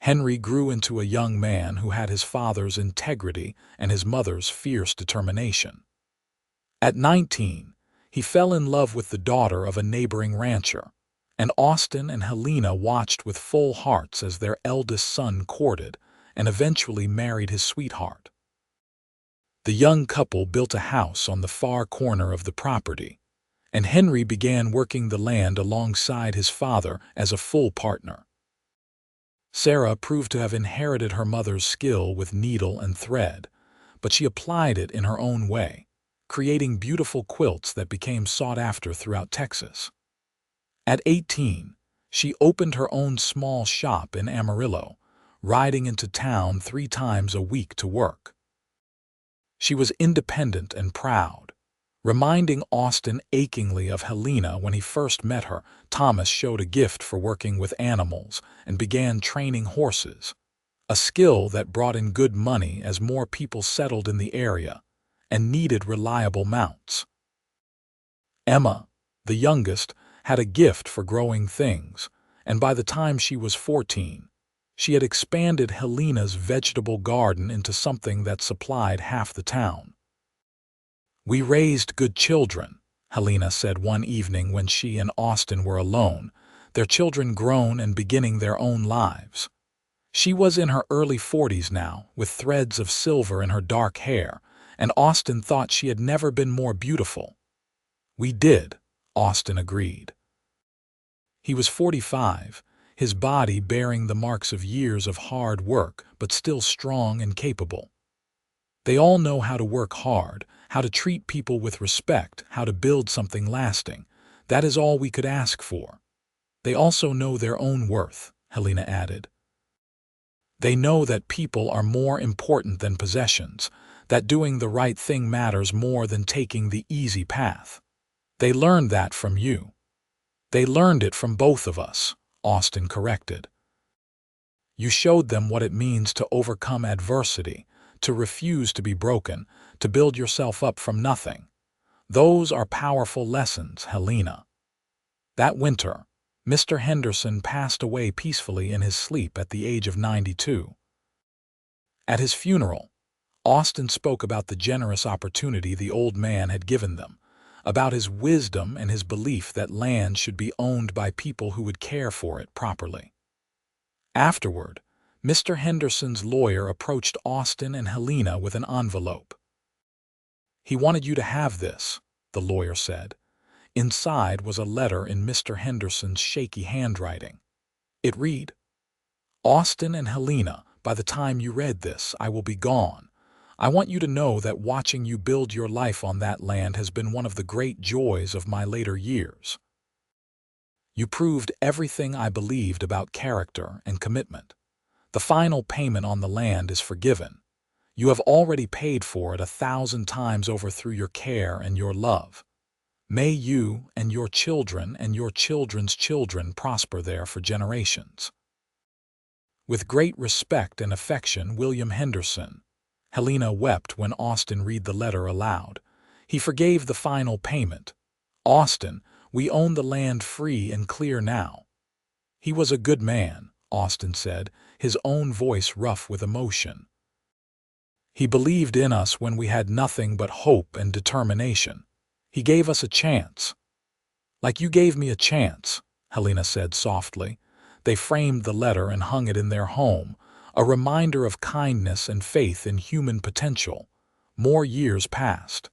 Henry grew into a young man who had his father's integrity and his mother's fierce determination. At 19, he fell in love with the daughter of a neighboring rancher, and Austin and Helena watched with full hearts as their eldest son courted and eventually married his sweetheart. The young couple built a house on the far corner of the property, and Henry began working the land alongside his father as a full partner. Sarah proved to have inherited her mother's skill with needle and thread, but she applied it in her own way, creating beautiful quilts that became sought after throughout Texas. At 18, she opened her own small shop in Amarillo, riding into town 3 times a week to work. She was independent and proud, Reminding Austin achingly of Helena when he first met her, Thomas showed a gift for working with animals and began training horses, a skill that brought in good money as more people settled in the area and needed reliable mounts. Emma, the youngest, had a gift for growing things, and by the time she was 14, she had expanded Helena's vegetable garden into something that supplied half the town. "We raised good children," Helena said one evening when she and Austin were alone, their children grown and beginning their own lives. She was in her early 40s now, with threads of silver in her dark hair, and Austin thought she had never been more beautiful. "We did," Austin agreed. He was 45, his body bearing the marks of years of hard work, but still strong and capable. "They all know how to work hard, how to treat people with respect, how to build something lasting. That is all we could ask for. They also know their own worth," Helena added. "They know that people are more important than possessions, that doing the right thing matters more than taking the easy path. They learned that from you." "They learned it from both of us," Austin corrected. "You showed them what it means to overcome adversity, to refuse to be broken, to build yourself up from nothing. Those are powerful lessons, Helena." That winter, Mr. Henderson passed away peacefully in his sleep at the age of 92. At his funeral, Austin spoke about the generous opportunity the old man had given them, about his wisdom and his belief that land should be owned by people who would care for it properly. Afterward, Mr. Henderson's lawyer approached Austin and Helena with an envelope. "He wanted you to have this," the lawyer said. Inside was a letter in Mr. Henderson's shaky handwriting. It read, "Austin and Helena, by the time you read this, I will be gone. I want you to know that watching you build your life on that land has been one of the great joys of my later years. You proved everything I believed about character and commitment. The final payment on the land is forgiven. You have already paid for it 1,000 times over through your care and your love. May you and your children and your children's children prosper there for generations. With great respect and affection, William Henderson." Helena wept when Austin read the letter aloud. He forgave the final payment. "Austin, we own the land free and clear now." "He was a good man," Austin said, his own voice rough with emotion. "He believed in us when we had nothing but hope and determination. He gave us a chance." "Like you gave me a chance," Helena said softly. They framed the letter and hung it in their home, a reminder of kindness and faith in human potential. More years passed.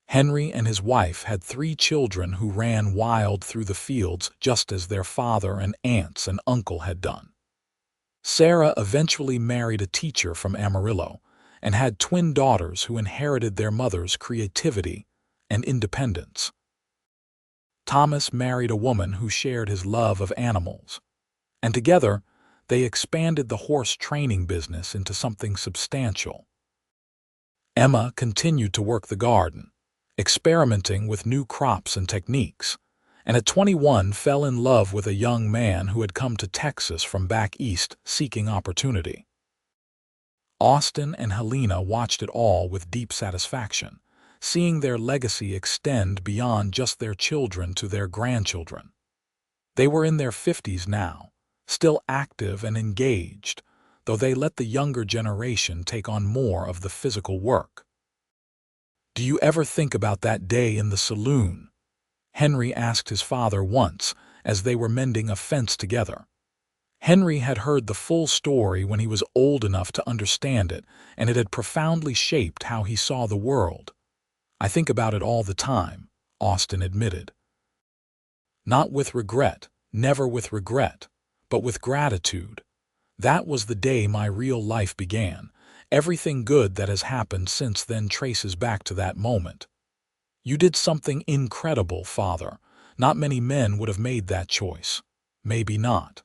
Henry and his wife had 3 children who ran wild through the fields just as their father and aunts and uncle had done. Sarah eventually married a teacher from Amarillo and had twin daughters who inherited their mother's creativity and independence. Thomas married a woman who shared his love of animals, and together they expanded the horse training business into something substantial. Emma continued to work the garden, experimenting with new crops and techniques, and at 21 fell in love with a young man who had come to Texas from back east seeking opportunity. Austin and Helena watched it all with deep satisfaction, seeing their legacy extend beyond just their children to their grandchildren. They were in their 50s now, still active and engaged, though they let the younger generation take on more of the physical work. "Do you ever think about that day in the saloon?" Henry asked his father once as they were mending a fence together. Henry had heard the full story when he was old enough to understand it, and it had profoundly shaped how he saw the world. "I think about it all the time," Austin admitted. "Not with regret, never with regret, but with gratitude. That was the day my real life began. Everything good that has happened since then traces back to that moment. You did something incredible, Father. Not many men would have made that choice. Maybe not.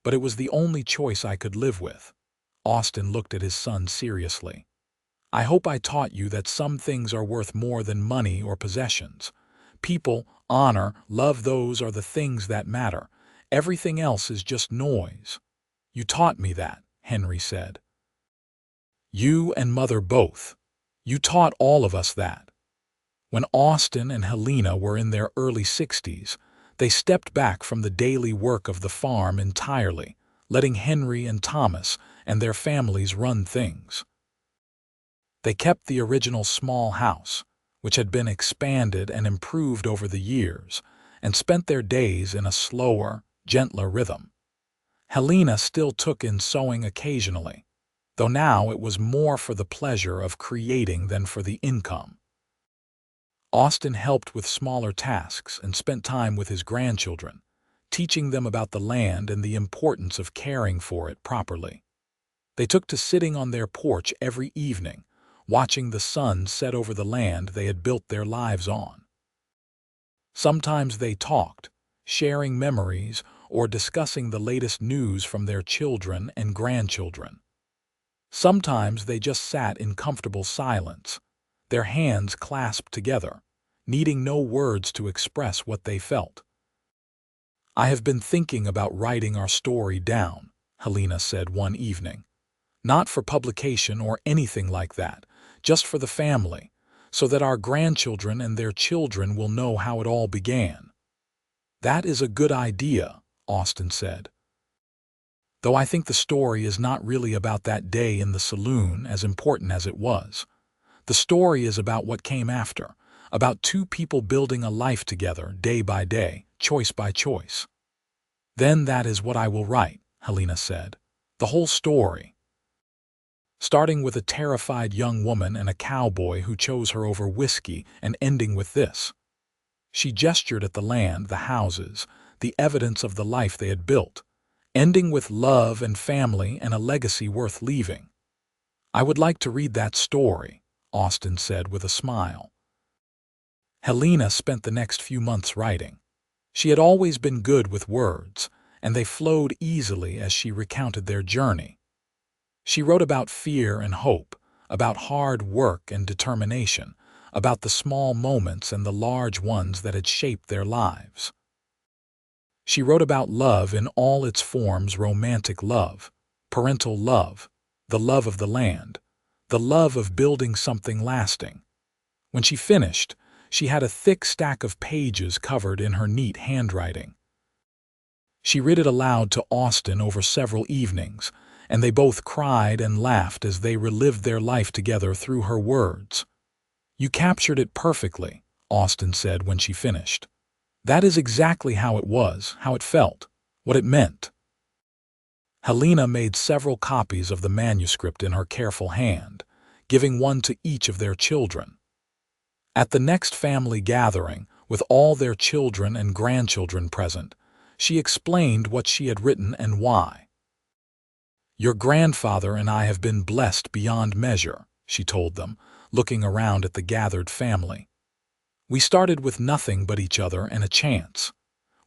But it was the only choice I could live with." Austin looked at his son seriously. I hope I taught you that some things are worth more than money or possessions. People, honor, love, those are the things that matter. Everything else is just noise. You taught me that, Henry said. You and Mother both. You taught all of us that. When Austin and Helena were in their early 60s, they stepped back from the daily work of the farm entirely, letting Henry and Thomas and their families run things. They kept the original small house, which had been expanded and improved over the years, and spent their days in a slower, gentler rhythm. Helena still took in sewing occasionally, though now it was more for the pleasure of creating than for the income. Austin helped with smaller tasks and spent time with his grandchildren, teaching them about the land and the importance of caring for it properly. They took to sitting on their porch every evening, watching the sun set over the land they had built their lives on. Sometimes they talked, sharing memories or discussing the latest news from their children and grandchildren. Sometimes they just sat in comfortable silence, their hands clasped together, needing no words to express what they felt. I have been thinking about writing our story down, Helena said one evening. Not for publication or anything like that, just for the family, so that our grandchildren and their children will know how it all began. That is a good idea, Austin said. Though I think the story is not really about that day in the saloon as important as it was. The story is about what came after, about two people building a life together day by day, choice by choice. Then that is what I will write, Helena said. The whole story. Starting with a terrified young woman and a cowboy who chose her over whiskey and ending with this. She gestured at the land, the houses, the evidence of the life they had built, ending with love and family and a legacy worth leaving. I would like to read that story, Austin said with a smile. Helena spent the next few months writing. She had always been good with words, and they flowed easily as she recounted their journey. She wrote about fear and hope, about hard work and determination, about the small moments and the large ones that had shaped their lives. She wrote about love in all its forms: romantic love, parental love, the love of the land, the love of building something lasting. When she finished, she had a thick stack of pages covered in her neat handwriting. She read it aloud to Austin over several evenings, and they both cried and laughed as they relived their life together through her words. You captured it perfectly, Austin said when she finished. That is exactly how it was, how it felt, what it meant. Helena made several copies of the manuscript in her careful hand, giving one to each of their children. At the next family gathering, with all their children and grandchildren present, she explained what she had written and why. Your grandfather and I have been blessed beyond measure, she told them, looking around at the gathered family. We started with nothing but each other and a chance.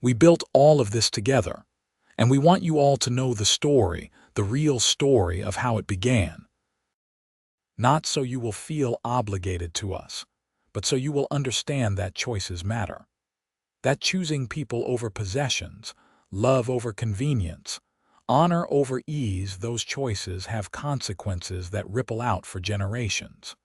We built all of this together, and we want you all to know the story, the real story of how it began. Not so you will feel obligated to us, but so you will understand that choices matter. That choosing people over possessions, love over convenience, honor over ease, those choices have consequences that ripple out for generations.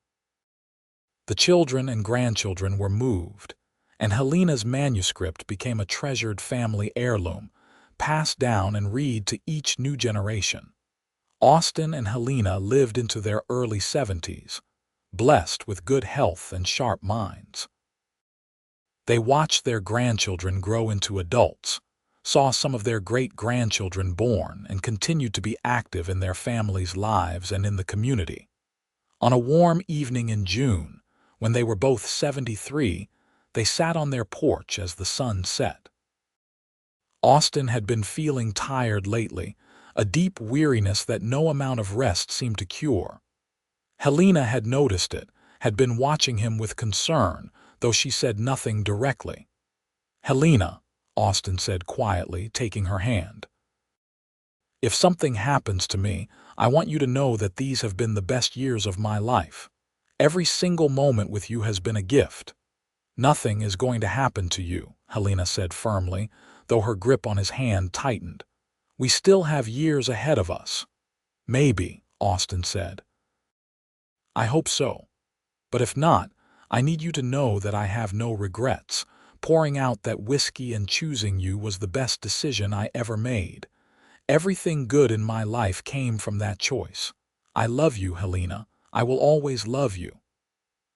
The children and grandchildren were moved, and Helena's manuscript became a treasured family heirloom, passed down and read to each new generation. Austin and Helena lived into their early 70s, blessed with good health and sharp minds. They watched their grandchildren grow into adults, saw some of their great-grandchildren born, and continued to be active in their families' lives and in the community. On a warm evening in June, when they were both 73, they sat on their porch as the sun set. Austin had been feeling tired lately, a deep weariness that no amount of rest seemed to cure. Helena had noticed it, had been watching him with concern, though she said nothing directly. Helena, Austin said quietly, taking her hand. If something happens to me, I want you to know that these have been the best years of my life. Every single moment with you has been a gift. Nothing is going to happen to you, Helena said firmly, though her grip on his hand tightened. We still have years ahead of us. Maybe, Austin said. I hope so. But if not, I need you to know that I have no regrets. Pouring out that whiskey and choosing you was the best decision I ever made. Everything good in my life came from that choice. I love you, Helena. I will always love you.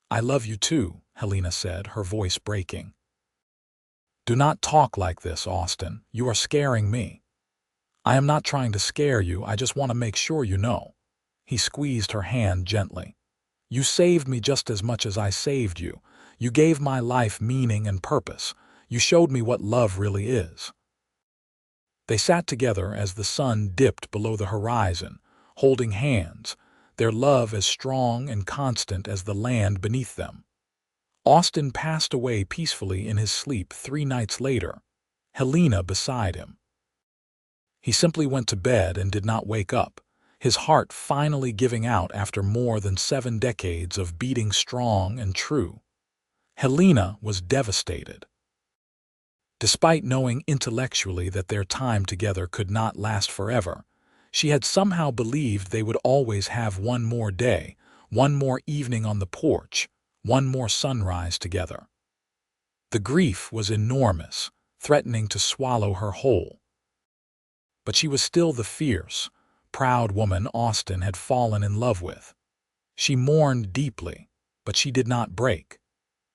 I love you too, Helena said, her voice breaking. Do not talk like this, Austin. You are scaring me. I am not trying to scare you, I just want to make sure you know. He squeezed her hand gently. You saved me just as much as I saved you. You gave my life meaning and purpose. You showed me what love really is. They sat together as the sun dipped below the horizon, holding hands, their love as strong and constant as the land beneath them. Austin passed away peacefully in his sleep 3 nights later, Helena beside him. He simply went to bed and did not wake up, his heart finally giving out after more than 7 decades of beating strong and true. Helena was devastated. Despite knowing intellectually that their time together could not last forever, she had somehow believed they would always have one more day, one more evening on the porch, one more sunrise together. The grief was enormous, threatening to swallow her whole. But she was still the fierce, proud woman Austin had fallen in love with. She mourned deeply, but she did not break.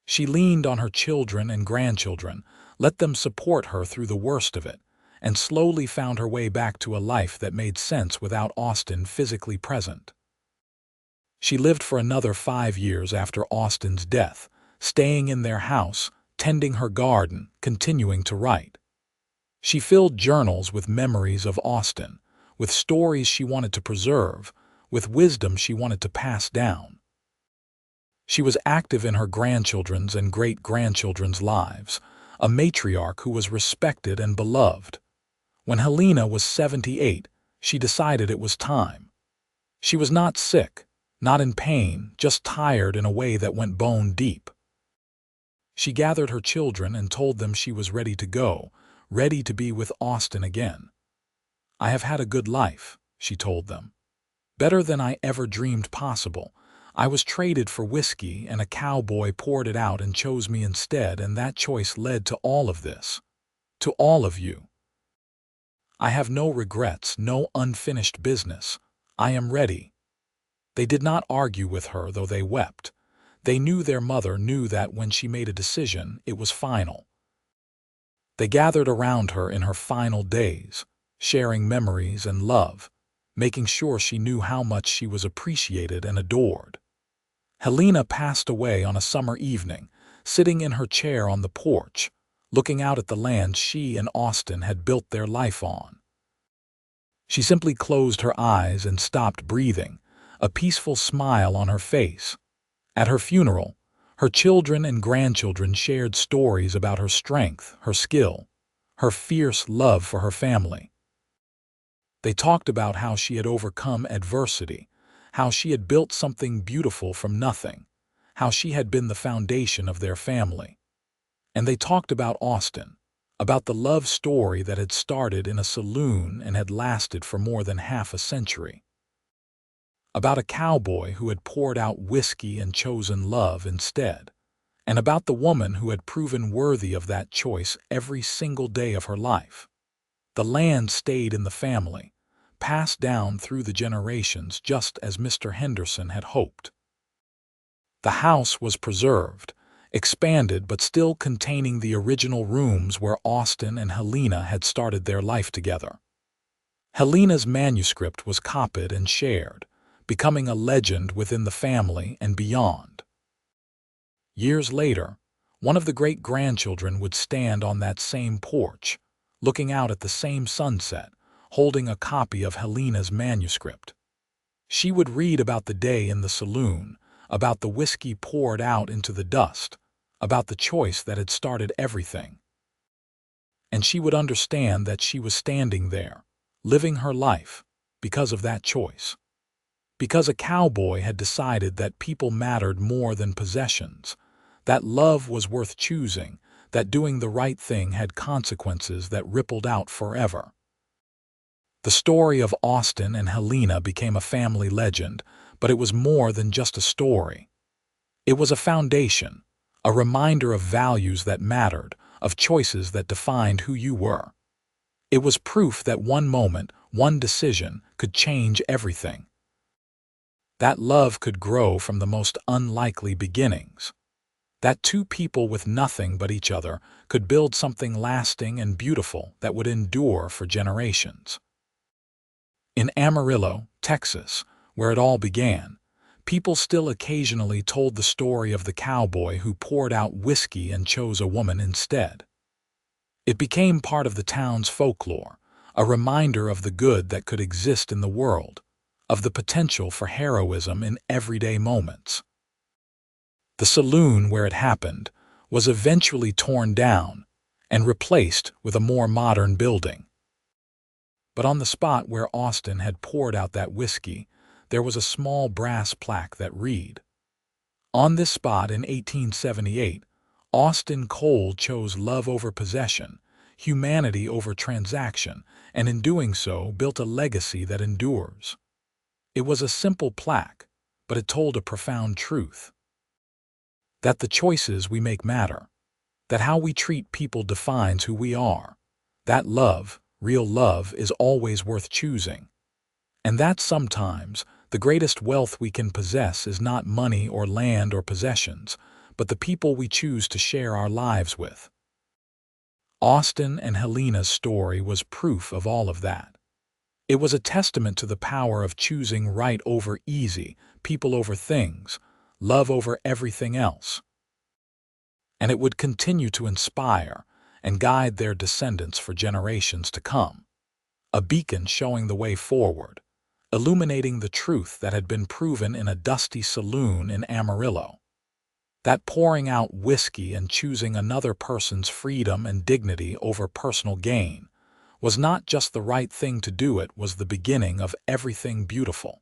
She leaned on her children and grandchildren, let them support her through the worst of it, and slowly found her way back to a life that made sense without Austin physically present. She lived for another 5 years after Austin's death, staying in their house, tending her garden, continuing to write. She filled journals with memories of Austin, with stories she wanted to preserve, with wisdom she wanted to pass down. She was active in her grandchildren's and great-grandchildren's lives, a matriarch who was respected and beloved. When Helena was 78, she decided it was time. She was not sick, not in pain, just tired in a way that went bone deep. She gathered her children and told them she was ready to go, ready to be with Austin again. I have had a good life, she told them. Better than I ever dreamed possible. I was traded for whiskey and a cowboy poured it out and chose me instead, and that choice led to all of this. To all of you. I have no regrets, no unfinished business. I am ready. They did not argue with her, though they wept. They knew their mother knew that when she made a decision, it was final. They gathered around her in her final days, sharing memories and love, making sure she knew how much she was appreciated and adored. Helena passed away on a summer evening, sitting in her chair on the porch, looking out at the land she and Austin had built their life on. She simply closed her eyes and stopped breathing, a peaceful smile on her face. At her funeral, her children and grandchildren shared stories about her strength, her skill, her fierce love for her family. They talked about how she had overcome adversity, how she had built something beautiful from nothing, how she had been the foundation of their family. And they talked about Austin, about the love story that had started in a saloon and had lasted for more than half a century. About a cowboy who had poured out whiskey and chosen love instead, and about the woman who had proven worthy of that choice every single day of her life. The land stayed in the family, passed down through the generations just as Mr. Henderson had hoped. The house was preserved, expanded but still containing the original rooms where Austin and Helena had started their life together. Helena's manuscript was copied and shared, becoming a legend within the family and beyond. Years later, one of the great-grandchildren would stand on that same porch, looking out at the same sunset, holding a copy of Helena's manuscript. She would read about the day in the saloon, about the whiskey poured out into the dust, about the choice that had started everything. And she would understand that she was standing there, living her life, because of that choice. Because a cowboy had decided that people mattered more than possessions, that love was worth choosing, that doing the right thing had consequences that rippled out forever. The story of Austin and Helena became a family legend, but it was more than just a story. It was a foundation, a reminder of values that mattered, of choices that defined who you were. It was proof that one moment, one decision, could change everything. That love could grow from the most unlikely beginnings. That two people with nothing but each other could build something lasting and beautiful that would endure for generations. In Amarillo, Texas, where it all began, people still occasionally told the story of the cowboy who poured out whiskey and chose a woman instead. It became part of the town's folklore, a reminder of the good that could exist in the world, of the potential for heroism in everyday moments. The saloon where it happened was eventually torn down and replaced with a more modern building. But on the spot where Austin had poured out that whiskey, there was a small brass plaque that read, "On this spot in 1878, Austin Cole chose love over possession, humanity over transaction, and in doing so built a legacy that endures." It was a simple plaque, but it told a profound truth. That the choices we make matter, that how we treat people defines who we are, that love, real love, is always worth choosing. And that sometimes the greatest wealth we can possess is not money or land or possessions, but the people we choose to share our lives with. Austin and Helena's story was proof of all of that. It was a testament to the power of choosing right over easy, people over things, love over everything else. And it would continue to inspire and guide their descendants for generations to come. A beacon showing the way forward, illuminating the truth that had been proven in a dusty saloon in Amarillo. That pouring out whiskey and choosing another person's freedom and dignity over personal gain was not just the right thing to do, it was the beginning of everything beautiful.